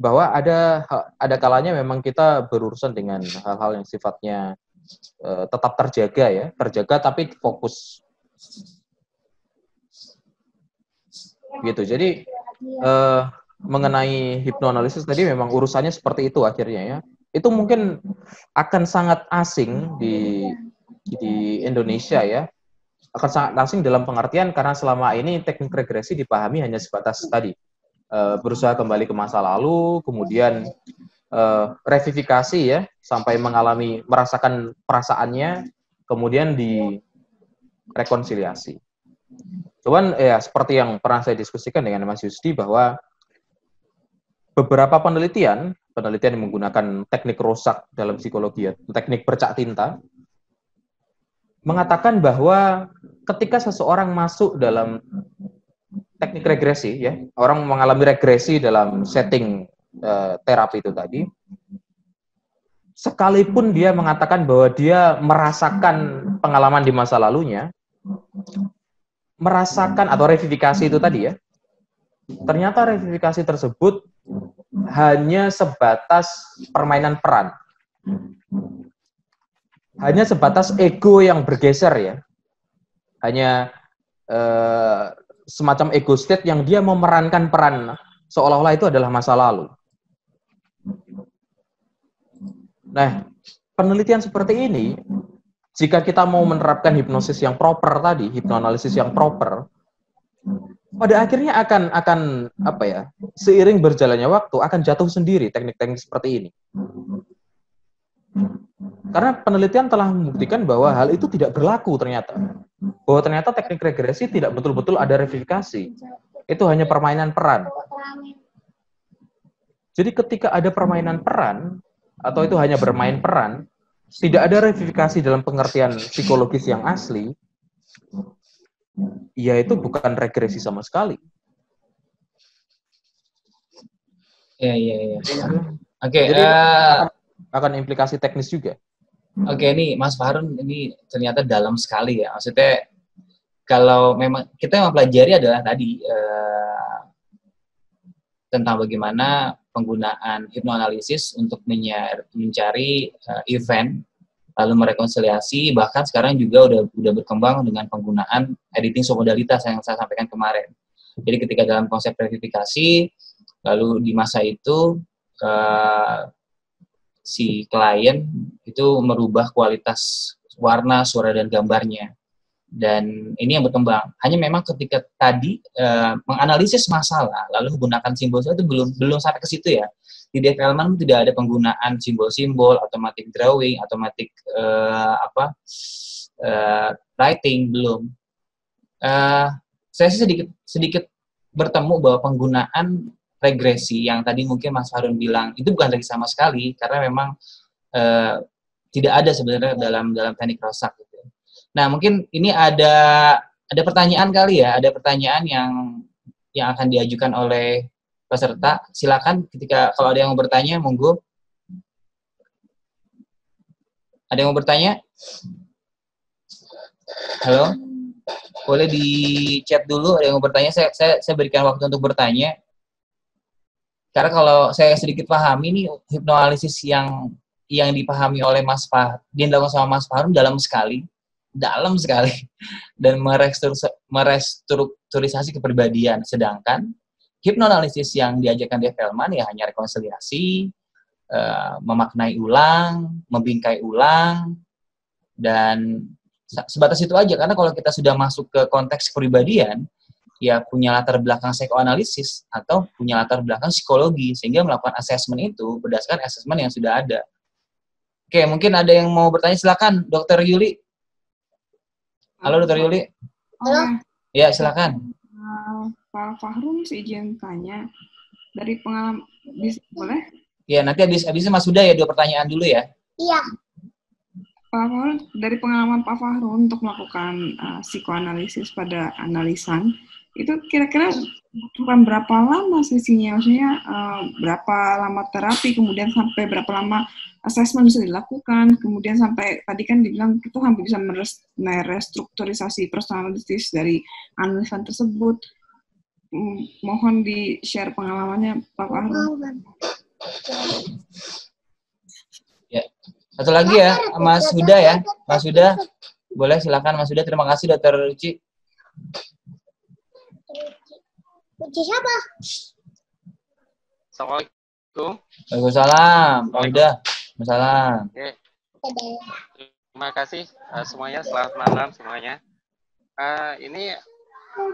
Bahwa ada kalanya memang kita berurusan dengan hal-hal yang sifatnya tetap terjaga tapi fokus. Gitu. Jadi mengenai hipnoanalisis tadi memang urusannya seperti itu akhirnya ya. Itu mungkin akan sangat asing di Indonesia ya. Akan sangat asing dalam pengertian karena selama ini teknik regresi dipahami hanya sebatas tadi berusaha kembali ke masa lalu, kemudian revivifikasi ya sampai merasakan perasaannya, kemudian direkonsiliasi. Cuman ya seperti yang pernah saya diskusikan dengan Mas Yusdi bahwa beberapa penelitian yang menggunakan teknik Rorschach dalam psikologi, teknik bercak tinta, mengatakan bahwa ketika seseorang masuk dalam teknik regresi, ya, orang mengalami regresi dalam setting terapi itu tadi, sekalipun dia mengatakan bahwa dia merasakan pengalaman di masa lalunya, merasakan atau revivifikasi itu tadi ya, ternyata revivifikasi tersebut hanya sebatas permainan peran. Hanya sebatas ego yang bergeser ya. Hanya semacam ego state yang dia memerankan peran seolah-olah itu adalah masa lalu. Nah, penelitian seperti ini, jika kita mau menerapkan hipnosis yang proper tadi, hipnoanalisis yang proper, pada akhirnya akan apa ya, seiring berjalannya waktu akan jatuh sendiri teknik-teknik seperti ini. Karena penelitian telah membuktikan bahwa hal itu tidak berlaku ternyata. Bahwa ternyata teknik regresi tidak betul-betul ada verifikasi. Itu hanya permainan peran. Jadi ketika ada permainan peran, atau itu hanya bermain peran, tidak ada verifikasi dalam pengertian psikologis yang asli, ya itu bukan regresi sama sekali. Iya. Oke. Jadi akan implikasi teknis juga. Oke, ini Mas Fahrun ini ternyata dalam sekali ya. Maksudnya kalau memang kita yang mempelajari adalah tadi tentang bagaimana penggunaan hipnoanalisis untuk mencari event, lalu merekonsiliasi, bahkan sekarang juga udah berkembang dengan penggunaan editing submodalitas yang saya sampaikan kemarin. Jadi ketika dalam konsep verifikasi, lalu di masa itu si klien itu merubah kualitas warna, suara, dan gambarnya. Dan ini yang berkembang. Hanya memang ketika tadi menganalisis masalah, lalu menggunakan simbol itu belum sampai ke situ ya. Di development tidak ada penggunaan simbol-simbol, automatic drawing, automatic writing, belum. Saya sih sedikit bertemu bahwa penggunaan regresi yang tadi mungkin Mas Harun bilang itu bukan regresi sama sekali, karena memang tidak ada sebenarnya dalam teknik Rorschach gitu. Nah, mungkin ini ada pertanyaan kali ya, ada pertanyaan yang akan diajukan oleh peserta. Silakan kalau ada yang mau bertanya, monggo. Ada yang mau bertanya? Halo? Boleh di chat dulu, ada yang mau bertanya, saya berikan waktu untuk bertanya. Karena kalau saya sedikit pahami nih, hipnoanalisis yang dipahami oleh Mas Fahrun, yang dilakukan sama Mas Fahrun dalam sekali, dan merestrukturisasi kepribadian. Sedangkan hipnoanalisis yang diajarkan Dave Hellman ya hanya rekonsiliasi, memaknai ulang, membingkai ulang, dan sebatas itu aja. Karena kalau kita sudah masuk ke konteks kepribadian, ya punya latar belakang psikoanalisis atau punya latar belakang psikologi, sehingga melakukan assessment itu berdasarkan assessment yang sudah ada. Oke, mungkin ada yang mau bertanya, silakan Dr. Yuli. Halo Dr. Yuli. Halo. Ya, silakan. Pak Fahrun, izin tanya. Dari pengalaman, boleh? Ya, nanti habisnya Mas Huda ya, 2 pertanyaan dulu ya. Iya. Pak Fahrun, dari pengalaman Pak Fahrun untuk melakukan psikoanalisis pada analisan, itu kira-kira bukan berapa lama sesinya? Maksudnya berapa lama terapi, kemudian sampai berapa lama assessment bisa dilakukan, kemudian sampai tadi kan dibilang kita hampir bisa merestrukturisasi personalitas dari analisan tersebut. Mohon di-share pengalamannya Pak Fahrun. Ya. Satu lagi ya, Mas Huda ya. Mas Huda, boleh silakan Mas Huda. Terima kasih Dr. Ruci. Ruci siapa? Assalamualaikum. Waalaikumsalam. Pak Huda. Waalaikumsalam. Oke. Terima kasih semuanya. Selamat malam semuanya. Ini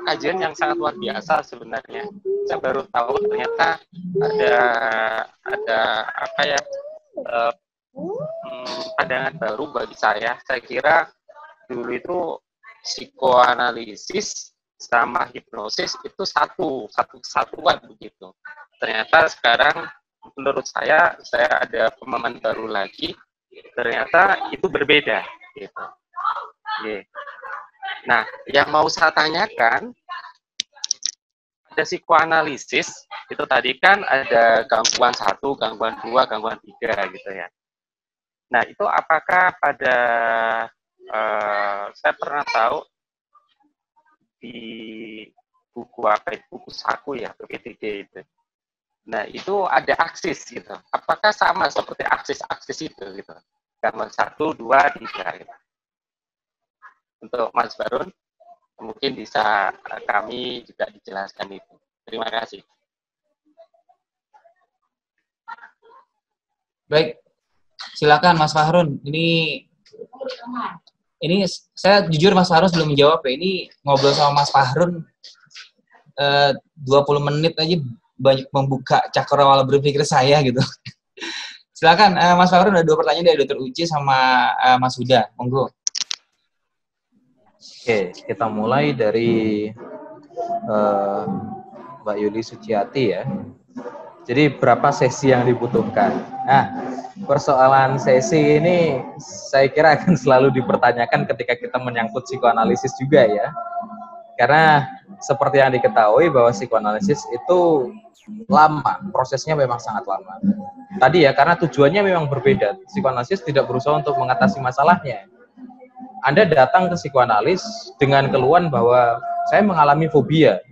kajian yang sangat luar biasa sebenarnya. Saya baru tahu ternyata ada apa ya, pandangan baru bagi saya. Saya kira dulu itu psikoanalisis sama hipnosis itu satuan begitu. Ternyata sekarang menurut saya ada pemahaman baru lagi. Ternyata itu berbeda gitu. Oke. Nah, yang mau saya tanyakan, ada psikoanalisis itu tadi kan ada gangguan 1, gangguan 2, gangguan 3 gitu ya. Nah, itu apakah pada saya pernah tahu di buku buku saku ya, BPTG itu. Nah, itu ada aksis gitu. Apakah sama seperti aksis itu gitu? Gangguan 1, 2, 3 gitu. Untuk Mas Barun, mungkin bisa kami juga dijelaskan itu. Terima kasih. Baik, silakan Mas Fahrun. Ini saya jujur Mas Fahrun sebelum menjawab ya, ini ngobrol sama Mas Fahrun 20 menit aja banyak membuka cakrawala berpikir saya gitu. Silakan Mas Fahrun, ada 2 pertanyaan dari Dr. Uci sama Mas Huda. Monggo. Oke, kita mulai dari Mbak Yuli Suciati ya. Jadi berapa sesi yang dibutuhkan? Nah, persoalan sesi ini saya kira akan selalu dipertanyakan ketika kita menyangkut psikoanalisis juga ya. Karena seperti yang diketahui bahwa psikoanalisis itu lama, prosesnya memang sangat lama. Tadi ya, karena tujuannya memang berbeda. Psikoanalisis tidak berusaha untuk mengatasi masalahnya. Anda datang ke psikoanalis dengan keluhan bahwa saya mengalami fobia.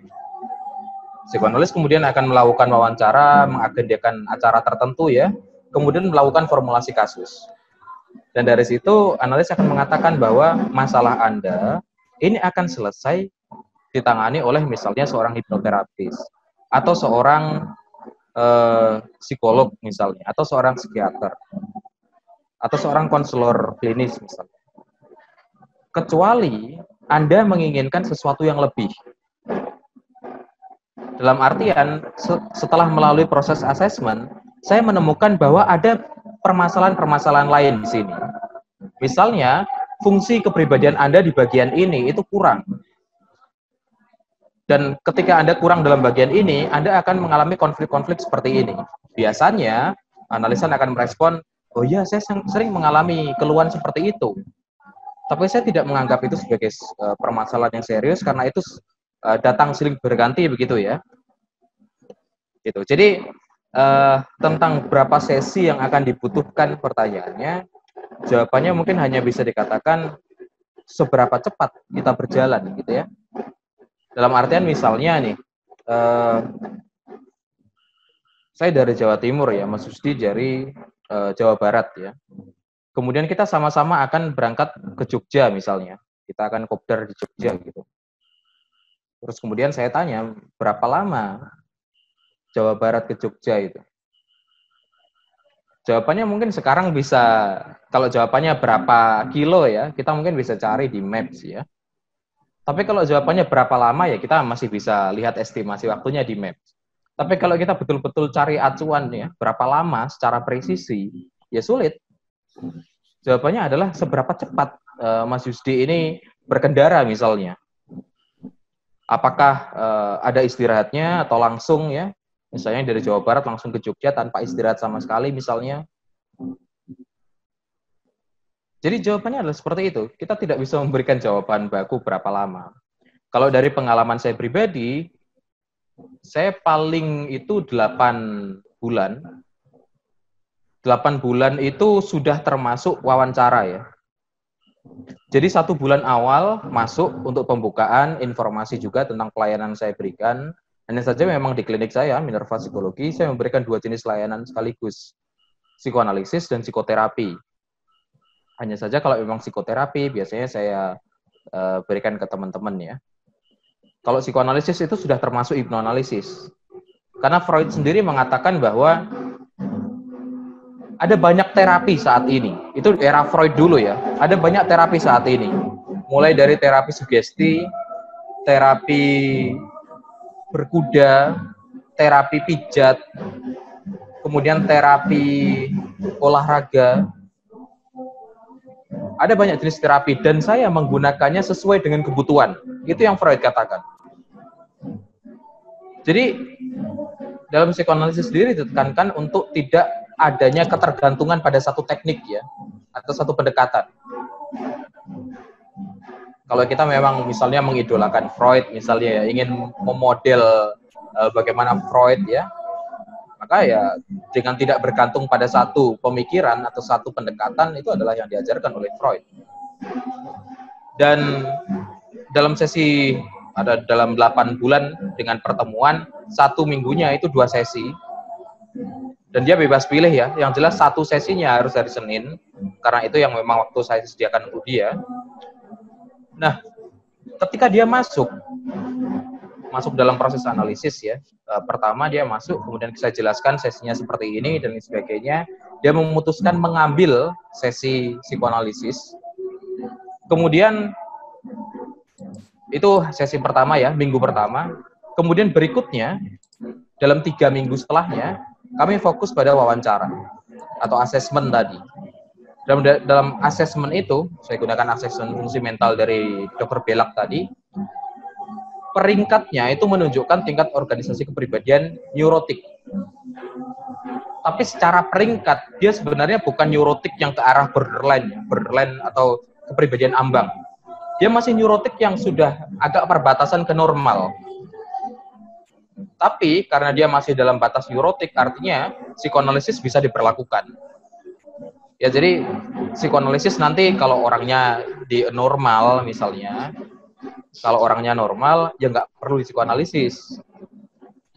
Psikoanalis kemudian akan melakukan wawancara, mengagendakan acara tertentu ya, kemudian melakukan formulasi kasus. Dan dari situ analis akan mengatakan bahwa masalah Anda ini akan selesai ditangani oleh misalnya seorang hipnoterapis atau seorang psikolog misalnya, atau seorang psikiater, atau seorang konselor klinis misalnya. Kecuali Anda menginginkan sesuatu yang lebih. Dalam artian, setelah melalui proses asesmen, saya menemukan bahwa ada permasalahan-permasalahan lain di sini. Misalnya, fungsi kepribadian Anda di bagian ini itu kurang. Dan ketika Anda kurang dalam bagian ini, Anda akan mengalami konflik-konflik seperti ini. Biasanya, analisan akan merespon, oh iya, saya sering mengalami keluhan seperti itu. Tapi saya tidak menganggap itu sebagai permasalahan yang serius, karena itu datang silih berganti begitu ya. Gitu. Jadi, tentang berapa sesi yang akan dibutuhkan pertanyaannya, jawabannya mungkin hanya bisa dikatakan seberapa cepat kita berjalan gitu ya. Dalam artian misalnya nih, saya dari Jawa Timur ya, Mas Husdi dari Jawa Barat ya. Kemudian kita sama-sama akan berangkat ke Jogja misalnya. Kita akan kopdar di Jogja gitu. Terus kemudian saya tanya, berapa lama Jawa Barat ke Jogja itu? Jawabannya mungkin sekarang bisa, kalau jawabannya berapa kilo ya, kita mungkin bisa cari di Maps ya. Tapi kalau jawabannya berapa lama ya, kita masih bisa lihat estimasi waktunya di Maps. Tapi kalau kita betul-betul cari acuan ya, berapa lama secara presisi, ya sulit. Jawabannya adalah seberapa cepat Mas Yusdi ini berkendara misalnya. Apakah ada istirahatnya atau langsung ya, misalnya dari Jawa Barat langsung ke Jogja tanpa istirahat sama sekali misalnya. Jadi jawabannya adalah seperti itu. Kita tidak bisa memberikan jawaban baku berapa lama. Kalau dari pengalaman saya pribadi, saya paling itu 8 bulan. 8 bulan itu sudah termasuk wawancara ya. Jadi 1 bulan awal masuk untuk pembukaan, informasi juga tentang pelayanan saya berikan. Hanya saja memang di klinik saya, Minerva Psikologi, saya memberikan 2 jenis layanan sekaligus. Psikoanalisis dan psikoterapi. Hanya saja kalau memang psikoterapi, biasanya saya berikan ke teman-teman ya. Kalau psikoanalisis itu sudah termasuk hipnoanalisis. Karena Freud sendiri mengatakan bahwa ada banyak terapi saat ini. Itu era Freud dulu ya. Ada banyak terapi saat ini. Mulai dari terapi sugesti, terapi berkuda, terapi pijat, kemudian terapi olahraga. Ada banyak jenis terapi dan saya menggunakannya sesuai dengan kebutuhan. Itu yang Freud katakan. Jadi dalam psikoanalisis sendiri ditekankan untuk tidak adanya ketergantungan pada satu teknik ya, atau satu pendekatan. Kalau kita memang misalnya mengidolakan Freud, misalnya ya, ingin memodel bagaimana Freud ya, maka ya dengan tidak bergantung pada satu pemikiran atau satu pendekatan, itu adalah yang diajarkan oleh Freud. Dan dalam sesi, ada dalam 8 bulan dengan pertemuan, 1 minggunya itu 2 sesi. Dan dia bebas pilih ya, yang jelas 1 sesinya harus hari Senin, karena itu yang memang waktu saya sediakan untuk dia. Nah, ketika dia masuk dalam proses analisis ya, pertama dia masuk, kemudian saya jelaskan sesinya seperti ini dan sebagainya, dia memutuskan mengambil sesi psikoanalisis. Kemudian, itu sesi pertama ya, minggu pertama, Kemudian berikutnya, dalam 3 minggu setelahnya, kami fokus pada wawancara atau asesmen tadi. Dalam asesmen itu, saya gunakan asesmen fungsi mental dari Dr. Belak tadi, peringkatnya itu menunjukkan tingkat organisasi kepribadian neurotik. Tapi secara peringkat, dia sebenarnya bukan neurotik yang ke arah borderline atau kepribadian ambang. Dia masih neurotik yang sudah agak perbatasan ke normal. Tapi karena dia masih dalam batas neurotik, artinya psikoanalisis bisa diberlakukan. Ya, jadi psikoanalisis nanti kalau orangnya di normal misalnya, kalau orangnya normal ya nggak perlu di psikoanalisis,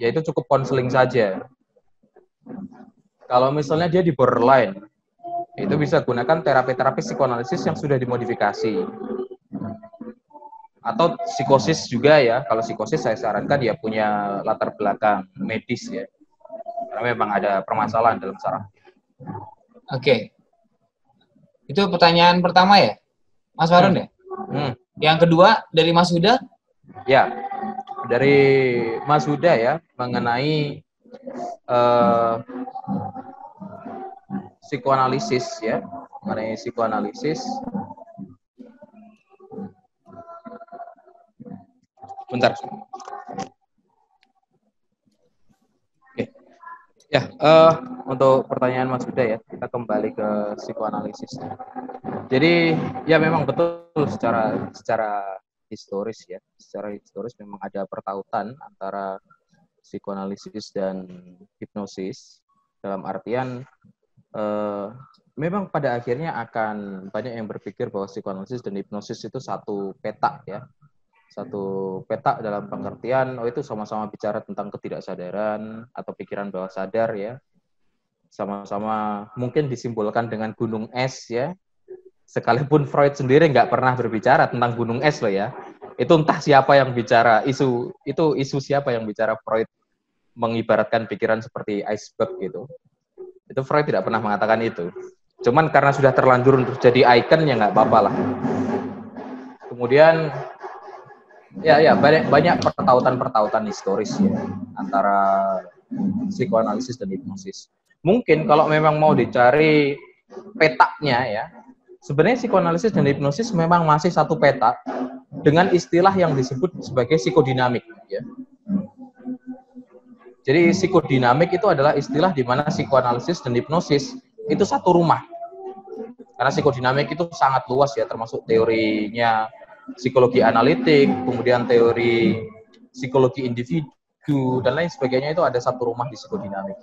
ya itu cukup konseling saja. Kalau misalnya dia di borderline, itu bisa gunakan terapi-terapi psikoanalisis yang sudah dimodifikasi. Atau psikosis juga ya, kalau psikosis saya sarankan dia punya latar belakang medis ya, karena memang ada permasalahan dalam saraf. Oke. Itu pertanyaan pertama ya, Mas Farun ya? Yang kedua dari Mas Huda? Ya, dari Mas Huda ya, mengenai psikoanalisis ya, mengenai psikoanalisis. Bentar. Oke. Ya, untuk pertanyaan Mas Huda ya, kita kembali ke psikoanalisis. Jadi ya memang betul secara historis ya, secara historis memang ada pertautan antara psikoanalisis dan hipnosis, dalam artian memang pada akhirnya akan banyak yang berpikir bahwa psikoanalisis dan hipnosis itu satu peta ya, satu peta dalam pengertian itu sama-sama bicara tentang ketidaksadaran atau pikiran bawah sadar ya, sama-sama mungkin disimbolkan dengan gunung es ya. Sekalipun Freud sendiri nggak pernah berbicara tentang gunung es loh ya. Itu entah siapa yang bicara, isu siapa yang bicara. Freud mengibaratkan pikiran seperti iceberg gitu. Itu Freud tidak pernah mengatakan itu. Cuman karena sudah terlanjur untuk jadi icon ya nggak apa-apa lah. Kemudian ya banyak pertautan historis ya antara psikoanalisis dan hipnosis. Mungkin kalau memang mau dicari petanya ya, sebenarnya psikoanalisis dan hipnosis memang masih satu peta dengan istilah yang disebut sebagai psikodinamik ya. Jadi psikodinamik itu adalah istilah di mana psikoanalisis dan hipnosis itu satu rumah. Karena psikodinamik itu sangat luas ya, termasuk teorinya psikologi analitik, kemudian teori psikologi individu dan lain sebagainya, itu ada satu rumah di psikodinamik.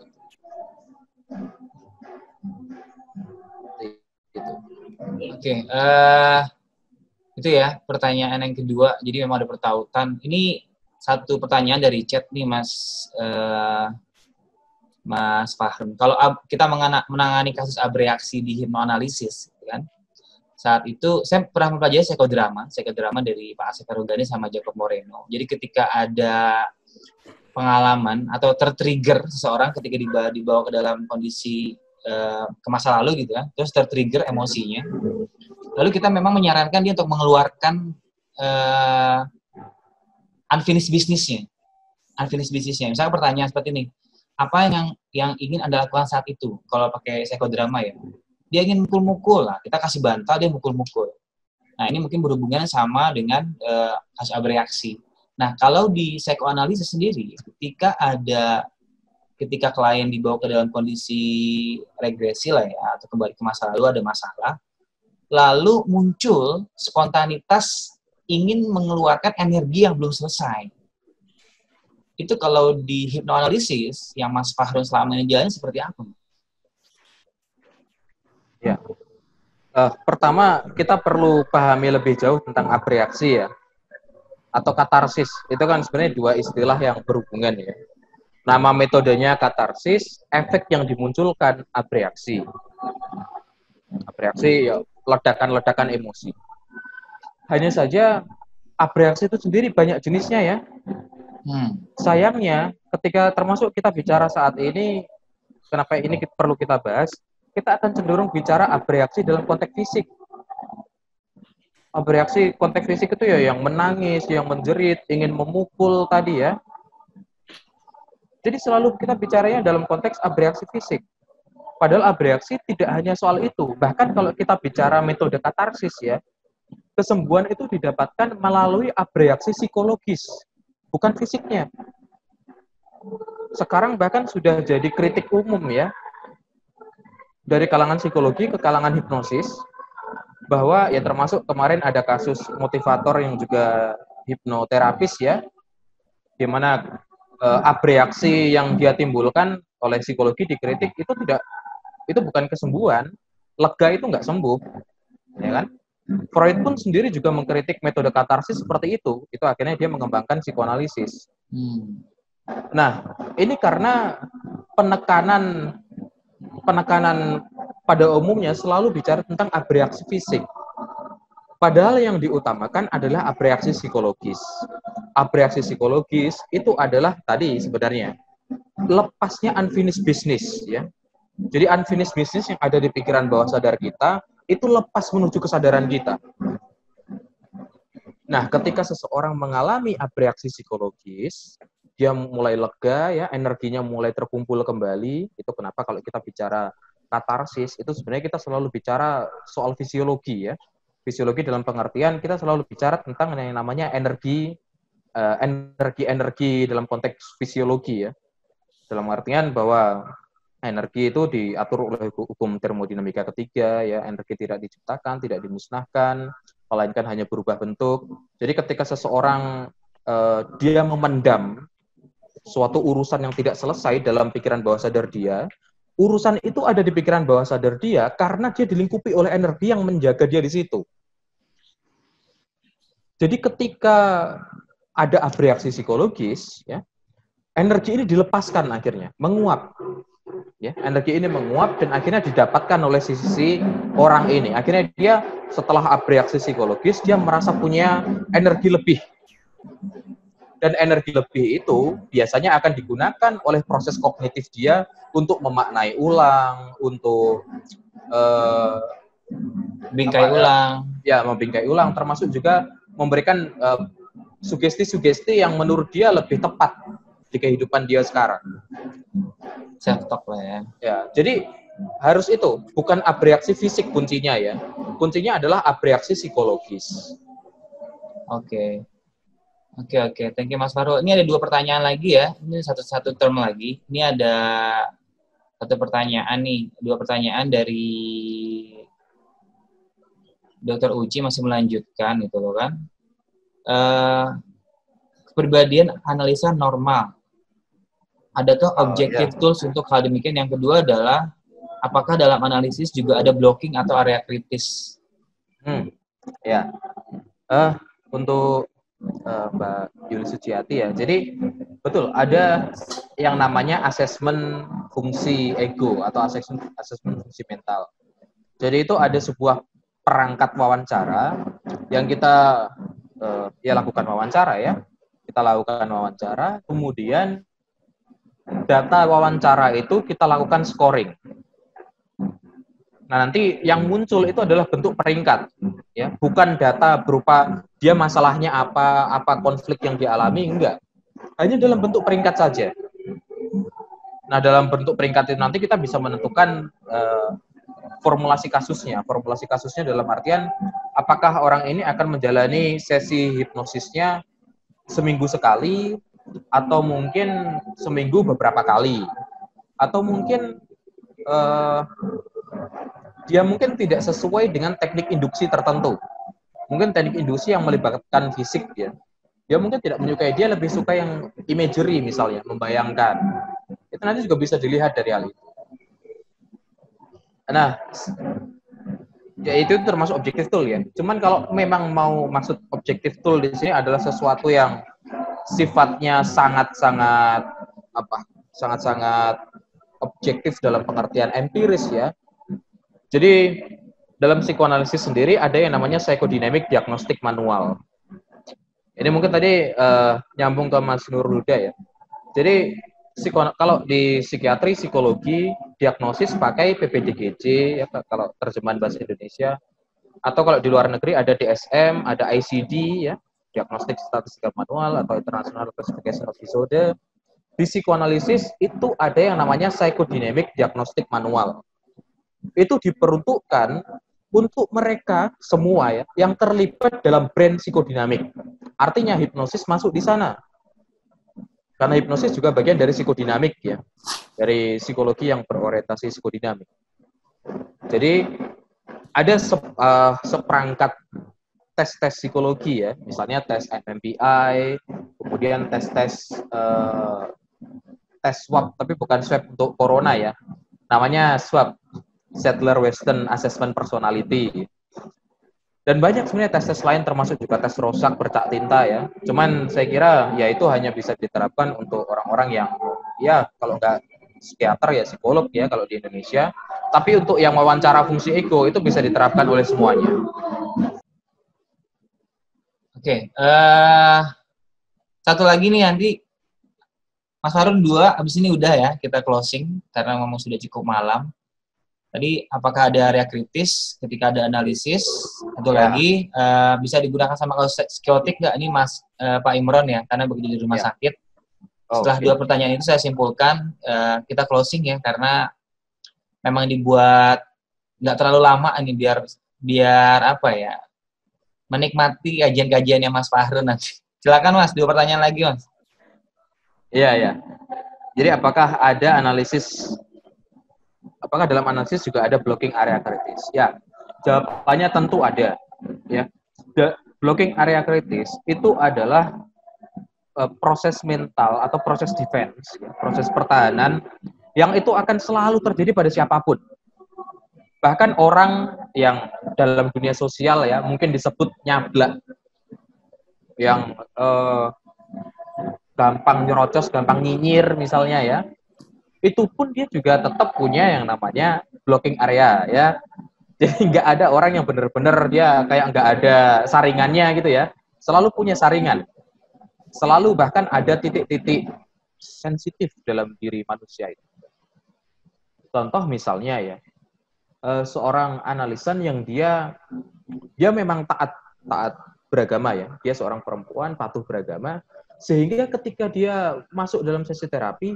Oke, itu ya pertanyaan yang kedua. Jadi memang ada pertautan. Ini satu pertanyaan dari chat nih, Mas Fahrun. Kalau kita menangani kasus abreaksi di hipnoanalisis, kan? Saat itu saya pernah mempelajari psikodrama dari Pak Asep Herugani sama Jacob Moreno. Jadi ketika ada pengalaman atau tertrigger seseorang ketika dibawa ke dalam kondisi ke masa lalu gitu ya, terus tertrigger emosinya, lalu kita memang menyarankan dia untuk mengeluarkan unfinished business-nya. Misalnya pertanyaan seperti ini, apa yang ingin Anda lakukan saat itu? Kalau pakai psikodrama ya, dia ingin mukul-mukul lah, kita kasih bantal, dia mukul-mukul. Nah, ini mungkin berhubungan sama dengan kasus abreaksi. Nah, kalau di psikoanalisis sendiri, ketika klien dibawa ke dalam kondisi regresi lah ya, atau kembali ke masa lalu, ada masalah, lalu muncul spontanitas ingin mengeluarkan energi yang belum selesai. Itu kalau di hipnoanalisis yang Mas Fahrun selama ini jalani seperti apa? Ya, pertama kita perlu pahami lebih jauh tentang abreaksi ya, atau katarsis. Itu kan sebenarnya dua istilah yang berhubungan ya. Nama metodenya katarsis, efek yang dimunculkan abreaksi. Abreaksi ya ledakan-ledakan emosi. Hanya saja abreaksi itu sendiri banyak jenisnya ya. Sayangnya ketika termasuk kita bicara saat ini, kenapa ini perlu kita bahas, kita akan cenderung bicara abreaksi dalam konteks fisik. Abreaksi konteks fisik itu ya yang menangis, yang menjerit, ingin memukul tadi ya. Jadi selalu kita bicaranya dalam konteks abreaksi fisik. Padahal abreaksi tidak hanya soal itu. Bahkan kalau kita bicara metode katarsis ya, kesembuhan itu didapatkan melalui abreaksi psikologis, bukan fisiknya. Sekarang bahkan sudah jadi kritik umum ya, dari kalangan psikologi ke kalangan hipnosis, bahwa ya termasuk kemarin ada kasus motivator yang juga hipnoterapis ya, di mana abreaksi yang dia timbulkan oleh psikologi dikritik itu bukan kesembuhan, lega itu nggak sembuh, ya kan? Freud pun sendiri juga mengkritik metode katarsis seperti itu akhirnya dia mengembangkan psikoanalisis. Nah, ini karena penekanan pada umumnya selalu bicara tentang abreaksi fisik. Padahal yang diutamakan adalah abreaksi psikologis. Abreaksi psikologis itu adalah tadi sebenarnya lepasnya unfinished business ya. Jadi unfinished business yang ada di pikiran bawah sadar kita itu lepas menuju kesadaran kita. Nah, ketika seseorang mengalami abreaksi psikologis, dia mulai lega ya, energinya mulai terkumpul kembali. Itu kenapa kalau kita bicara katarsis itu sebenarnya kita selalu bicara soal fisiologi ya. Fisiologi dalam pengertian kita selalu bicara tentang yang namanya energi dalam konteks fisiologi ya. Dalam artian bahwa energi itu diatur oleh hukum termodinamika ketiga ya, energi tidak diciptakan, tidak dimusnahkan, melainkan hanya berubah bentuk. Jadi ketika seseorang dia memendam suatu urusan yang tidak selesai dalam pikiran bawah sadar dia, urusan itu ada di pikiran bawah sadar dia karena dia dilingkupi oleh energi yang menjaga dia di situ. Jadi ketika ada abreaksi psikologis ya, energi ini dilepaskan akhirnya, menguap. Ya, energi ini menguap dan akhirnya didapatkan oleh sisi orang ini. Akhirnya dia setelah abreaksi psikologis dia merasa punya energi lebih. Dan energi lebih itu biasanya akan digunakan oleh proses kognitif dia untuk memaknai ulang, untuk bingkai ulang. Ya, membingkai ulang, termasuk juga memberikan sugesti-sugesti yang menurut dia lebih tepat di kehidupan dia sekarang. Self-talk lah ya. Ya, jadi harus itu, bukan abreaksi fisik kuncinya ya. Kuncinya adalah abreaksi psikologis. Oke. Thank you Mas Faru. Ini ada 2 pertanyaan lagi ya. Ini satu term lagi. Ini ada 1 pertanyaan nih. 2 pertanyaan dari Dr. Uci masih melanjutkan gitu loh kan. Kepribadian analisa normal. Adakah objektif tools untuk hal demikian? Yang kedua adalah, apakah dalam analisis juga ada blocking atau area kritis? Ya, untuk Mbak Yuli Suciati ya. Jadi betul ada yang namanya asesmen fungsi ego atau asesmen fungsi mental. Jadi itu ada sebuah perangkat wawancara yang kita lakukan wawancara ya. Kita lakukan wawancara, kemudian data wawancara itu kita lakukan scoring. Nah, nanti yang muncul itu adalah bentuk peringkat, ya, bukan data berupa dia masalahnya apa konflik yang dialami, enggak. Hanya dalam bentuk peringkat saja. Nah, dalam bentuk peringkat itu nanti kita bisa menentukan formulasi kasusnya. Formulasi kasusnya dalam artian apakah orang ini akan menjalani sesi hipnosisnya seminggu sekali, atau mungkin seminggu beberapa kali, atau mungkin dia mungkin tidak sesuai dengan teknik induksi tertentu. Mungkin teknik induksi yang melibatkan fisik ya. Dia mungkin tidak menyukai, dia lebih suka yang imagery misalnya, membayangkan. Itu nanti juga bisa dilihat dari hal itu. Nah, ya itu termasuk objective tool ya. Cuman kalau memang mau maksud objective tool di sini adalah sesuatu yang sifatnya sangat-sangat objektif dalam pengertian empiris ya. Jadi dalam psikoanalisis sendiri ada yang namanya psychodynamic diagnostic manual. Ini mungkin tadi nyambung ke Mas Nurul Huda ya. Jadi kalau di psikiatri, psikologi, diagnosis pakai PPDGJ ya kalau terjemahan bahasa Indonesia. Atau kalau di luar negeri ada DSM, ada ICD ya, Diagnostic Statistical Manual atau International Classification of Disorder. di psikoanalisis itu ada yang namanya psychodynamic diagnostic manual. Itu diperuntukkan untuk mereka semua ya yang terlibat dalam brand psikodinamik. Artinya hipnosis masuk di sana. Karena hipnosis juga bagian dari psikodinamik ya. Dari psikologi yang berorientasi psikodinamik. Jadi ada seperangkat tes-tes psikologi ya, misalnya tes MMPI, kemudian tes-tes tes swab, tapi bukan swab untuk corona ya, namanya swab, Sadler-Weston Assessment Personality. Dan banyak sebenarnya tes-tes lain termasuk juga tes Rorschach bercak tinta ya. Cuman saya kira ya itu hanya bisa diterapkan untuk orang-orang yang ya kalau nggak psikiater ya psikolog ya kalau di Indonesia. Tapi untuk yang wawancara fungsi ego itu bisa diterapkan oleh semuanya. Oke, satu lagi nih nanti Mas Harun 2, abis ini udah ya kita closing karena memang sudah cukup malam. Tadi apakah ada area kritis ketika ada analisis? Satu lagi bisa digunakan sama kasus psikotik nggak nih Mas Pak Imron ya? Karena begitu di rumah sakit. Setelah dua pertanyaan itu saya simpulkan kita closing ya karena memang dibuat nggak terlalu lama nih biar apa ya menikmati kajian-kajiannya Mas Fahrun nanti. Silakan Mas, 2 pertanyaan lagi Mas. Iya. Jadi apakah ada analisis? Apakah dalam analisis juga ada blocking area kritis? Ya, jawabannya tentu ada. Ya, blocking area kritis itu adalah proses mental atau proses defense, ya, proses pertahanan yang itu akan selalu terjadi pada siapapun. Bahkan orang yang dalam dunia sosial ya mungkin disebut nyablak, yang gampang nyerocos, gampang nyinyir misalnya ya, itu pun dia juga tetap punya yang namanya blocking area ya. Jadi nggak ada orang yang benar-benar dia kayak nggak ada saringannya gitu ya. Selalu punya saringan. Selalu bahkan ada titik-titik sensitif dalam diri manusia itu. Contoh misalnya ya, seorang analisan yang dia memang taat beragama ya. Dia seorang perempuan patuh beragama, sehingga ketika dia masuk dalam sesi terapi,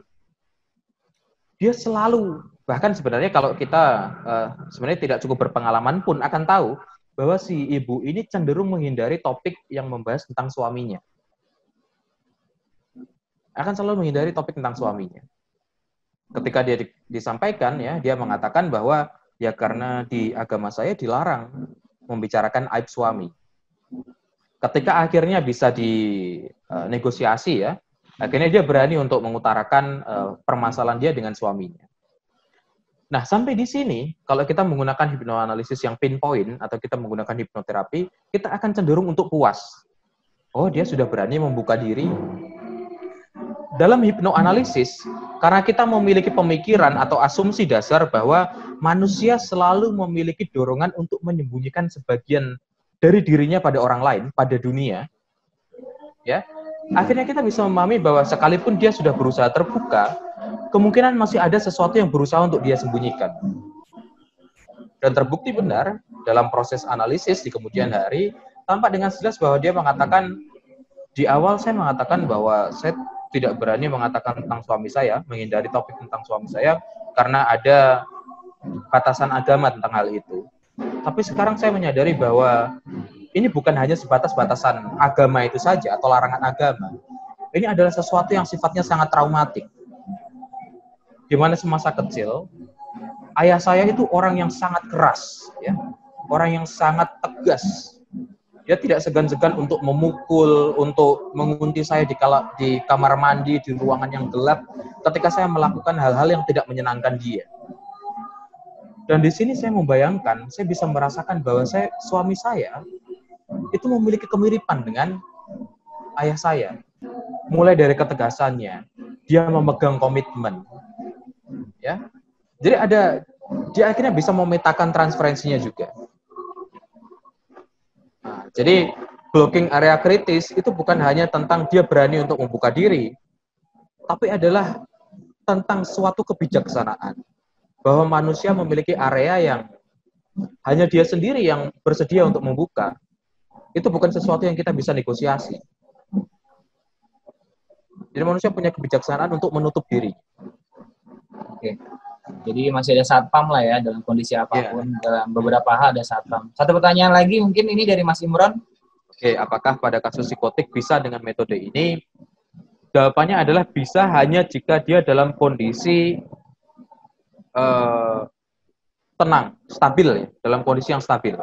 dia selalu, bahkan sebenarnya kalau kita sebenarnya tidak cukup berpengalaman pun akan tahu bahwa si ibu ini cenderung menghindari topik yang membahas tentang suaminya. Akan selalu menghindari topik tentang suaminya. Ketika dia disampaikan ya, dia mengatakan bahwa ya karena di agama saya dilarang membicarakan aib suami. Ketika akhirnya bisa dinegosiasi ya, akhirnya dia berani untuk mengutarakan permasalahan dia dengan suaminya. Nah, sampai di sini, kalau kita menggunakan hipnoanalisis yang pinpoint, atau kita menggunakan hipnoterapi, kita akan cenderung untuk puas. Oh, dia sudah berani membuka diri. Dalam hipnoanalisis, karena kita memiliki pemikiran atau asumsi dasar bahwa manusia selalu memiliki dorongan untuk menyembunyikan sebagian dari dirinya pada orang lain, pada dunia, ya, akhirnya kita bisa memahami bahwa sekalipun dia sudah berusaha terbuka, kemungkinan masih ada sesuatu yang berusaha untuk dia sembunyikan. Dan terbukti benar dalam proses analisis di kemudian hari, tampak dengan jelas bahwa dia mengatakan, di awal saya mengatakan bahwa saya tidak berani mengatakan tentang suami saya, menghindari topik tentang suami saya, karena ada batasan agama tentang hal itu. Tapi sekarang saya menyadari bahwa ini bukan hanya sebatas batasan agama itu saja atau larangan agama. Ini adalah sesuatu yang sifatnya sangat traumatik. Di mana semasa kecil, ayah saya itu orang yang sangat keras, ya, orang yang sangat tegas. Dia tidak segan-segan untuk memukul, untuk mengunci saya di kamar mandi, di ruangan yang gelap, ketika saya melakukan hal-hal yang tidak menyenangkan dia. Dan di sini saya membayangkan, saya bisa merasakan bahwa suami saya itu memiliki kemiripan dengan ayah saya. Mulai dari ketegasannya, dia memegang komitmen, ya. Jadi dia akhirnya bisa memetakan transferensinya juga. Nah, jadi blocking area kritis itu bukan hanya tentang dia berani untuk membuka diri, tapi adalah tentang suatu kebijaksanaan. Bahwa manusia memiliki area yang hanya dia sendiri yang bersedia untuk membuka. Itu bukan sesuatu yang kita bisa negosiasi. Jadi manusia punya kebijaksanaan untuk menutup diri. Oke. Jadi masih ada satpam lah ya dalam kondisi apapun. Dalam beberapa hal ada satpam. Satu pertanyaan lagi mungkin ini dari Mas Imron. Oke, apakah pada kasus psikotik bisa dengan metode ini? Jawabannya adalah bisa hanya jika dia dalam kondisi tenang, stabil ya, dalam kondisi yang stabil.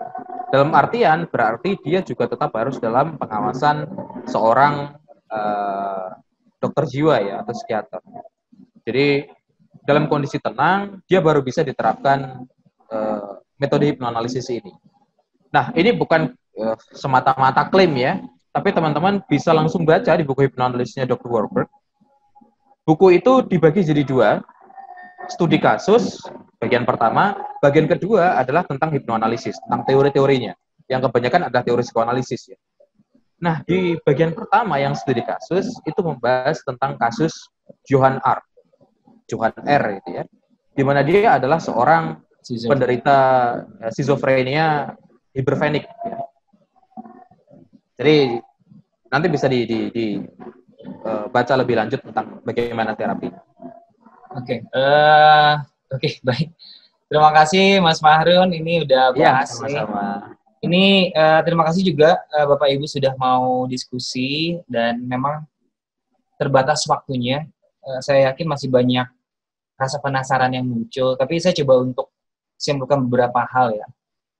Dalam artian berarti dia juga tetap harus dalam pengawasan seorang dokter jiwa ya atau psikiater. Jadi dalam kondisi tenang dia baru bisa diterapkan metode hipnoanalisis ini. Nah, ini bukan semata-mata klaim ya, tapi teman-teman bisa langsung baca di buku hipnoanalisisnya Dr. Warburg. Buku itu dibagi jadi dua, studi kasus, bagian pertama, bagian kedua adalah tentang hipnoanalisis, tentang teori-teorinya, yang kebanyakan adalah teori psikoanalisis ya. Nah, di bagian pertama yang studi kasus, itu membahas tentang kasus Johan R itu ya, di mana dia adalah seorang penderita skizofrenia hipervenik ya. Jadi nanti bisa baca lebih lanjut tentang bagaimana terapi. Oke, baik. Terima kasih Mas Fahrun, ini udah bahas sama-sama. Ini terima kasih juga Bapak Ibu sudah mau diskusi dan memang terbatas waktunya. Saya yakin masih banyak rasa penasaran yang muncul, tapi saya coba untuk simpulkan beberapa hal ya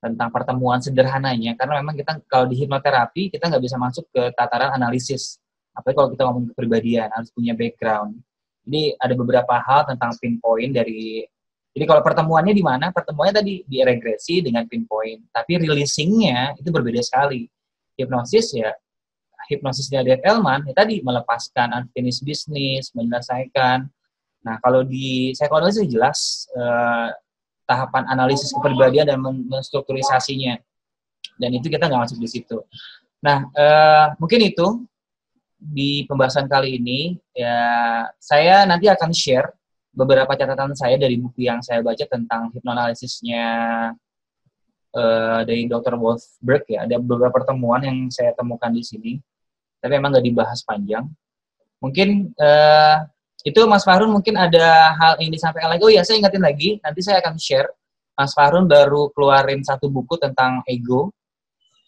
tentang pertemuan sederhananya, karena memang kita kalau di hipnoterapi kita nggak bisa masuk ke tataran analisis, apalagi kalau kita ngomong kepribadian, harus punya background. Jadi ada beberapa hal tentang pinpoint dari, jadi kalau pertemuannya di mana? Pertemuannya tadi di regresi dengan pinpoint, tapi releasingnya itu berbeda sekali. Hipnosis ya, hipnosisnya Dave Elman, ya tadi melepaskan unfinished business, menyelesaikan. Nah, kalau di psikoanalisis jelas tahapan analisis kepribadian dan menstrukturisasinya. Dan itu kita nggak masuk di situ. Nah, mungkin itu di pembahasan kali ini. Ya, saya nanti akan share beberapa catatan saya dari buku yang saya baca tentang hipnoanalisisnya dari Dr. Wolfberg ya. Ada beberapa pertemuan yang saya temukan di sini. Tapi memang nggak dibahas panjang. Mungkin itu Mas Fahrun mungkin ada hal yang disampaikan lagi. Oh ya, saya ingatin lagi, nanti saya akan share. Mas Fahrun baru keluarin satu buku tentang ego.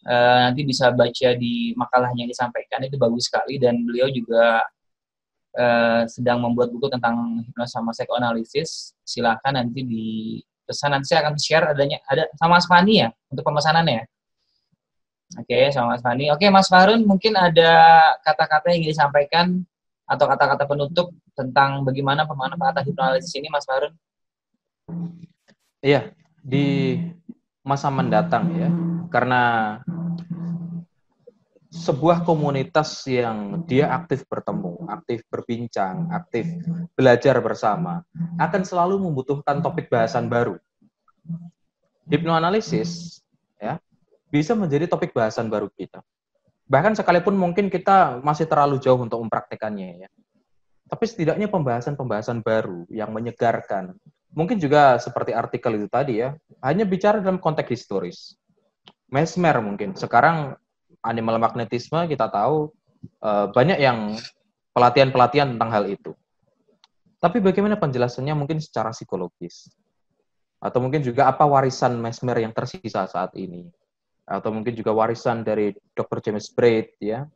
Nanti bisa baca di makalahnya yang disampaikan, itu bagus sekali. Dan beliau juga sedang membuat buku tentang hipnosis sama psikoanalisis. Silakan nanti dipesan, nanti saya akan share ada sama Mas Fani ya, untuk pemesanannya. Oke, sama Mas Fani. Oke, Mas Fahrun mungkin ada kata-kata yang ingin disampaikan atau kata-kata penutup tentang bagaimana pemanfaatan hipnoanalisis ini, Mas Fahrun? Iya, di masa mendatang ya, karena sebuah komunitas yang dia aktif bertemu, aktif berbincang, aktif belajar bersama, akan selalu membutuhkan topik bahasan baru. Hipnoanalisis ya bisa menjadi topik bahasan baru kita. Bahkan sekalipun mungkin kita masih terlalu jauh untuk mempraktekannya ya. Tapi setidaknya pembahasan-pembahasan baru yang menyegarkan. Mungkin juga seperti artikel itu tadi ya, hanya bicara dalam konteks historis. Mesmer mungkin. Sekarang animal magnetisme kita tahu banyak yang pelatihan-pelatihan tentang hal itu. Tapi bagaimana penjelasannya mungkin secara psikologis. Atau mungkin juga apa warisan Mesmer yang tersisa saat ini. Atau mungkin juga warisan dari Dr. James Braid ya,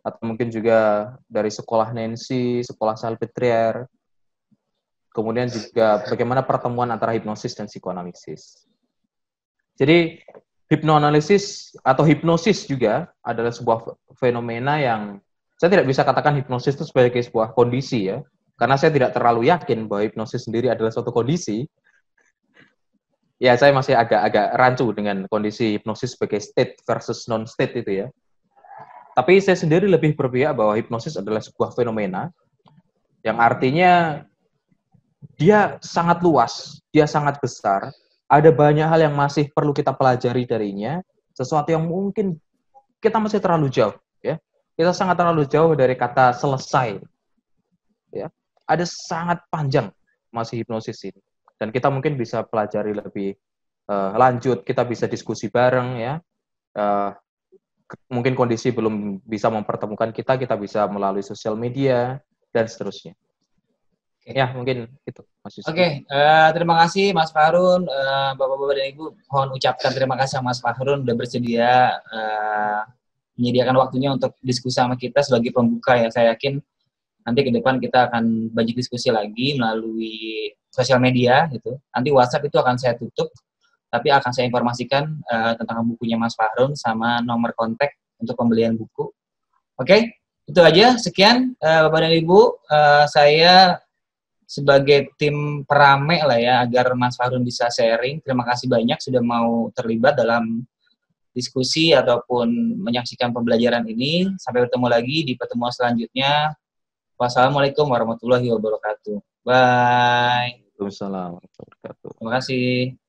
atau mungkin juga dari sekolah Nancy, sekolah Salpetriere, kemudian juga bagaimana pertemuan antara hipnosis dan psikoanalisis. Jadi hipnoanalisis atau hipnosis juga adalah sebuah fenomena yang saya tidak bisa katakan hipnosis itu sebagai sebuah kondisi ya, karena saya tidak terlalu yakin bahwa hipnosis sendiri adalah suatu kondisi. Ya, saya masih agak rancu dengan kondisi hipnosis sebagai state versus non-state itu ya. Tapi saya sendiri lebih berpihak bahwa hipnosis adalah sebuah fenomena yang artinya dia sangat luas, dia sangat besar, ada banyak hal yang masih perlu kita pelajari darinya, sesuatu yang mungkin kita masih terlalu jauh ya. Kita sangat terlalu jauh dari kata selesai. Ya. Ada sangat panjang masih hipnosis ini. Dan kita mungkin bisa pelajari lebih lanjut, kita bisa diskusi bareng ya. Mungkin kondisi belum bisa mempertemukan kita bisa melalui sosial media, dan seterusnya. Ya, mungkin itu Mas Yusuf. Oke, terima kasih Mas Fahrun, Bapak-Bapak dan Ibu. Mohon ucapkan terima kasih sama Mas Fahrun udah bersedia menyediakan waktunya untuk diskusi sama kita sebagai pembuka ya. Saya yakin nanti ke depan kita akan banyak diskusi lagi melalui sosial media gitu. Nanti WhatsApp itu akan saya tutup, tapi akan saya informasikan tentang bukunya Mas Fahrun sama nomor kontak untuk pembelian buku. Oke, itu aja. Sekian Bapak dan Ibu, saya sebagai tim perame lah ya agar Mas Fahrun bisa sharing. Terima kasih banyak sudah mau terlibat dalam diskusi ataupun menyaksikan pembelajaran ini. Sampai bertemu lagi di pertemuan selanjutnya. Wassalamualaikum warahmatullahi wabarakatuh. Bye. Waalaikumsalam warahmatullahi wabarakatuh. Terima kasih.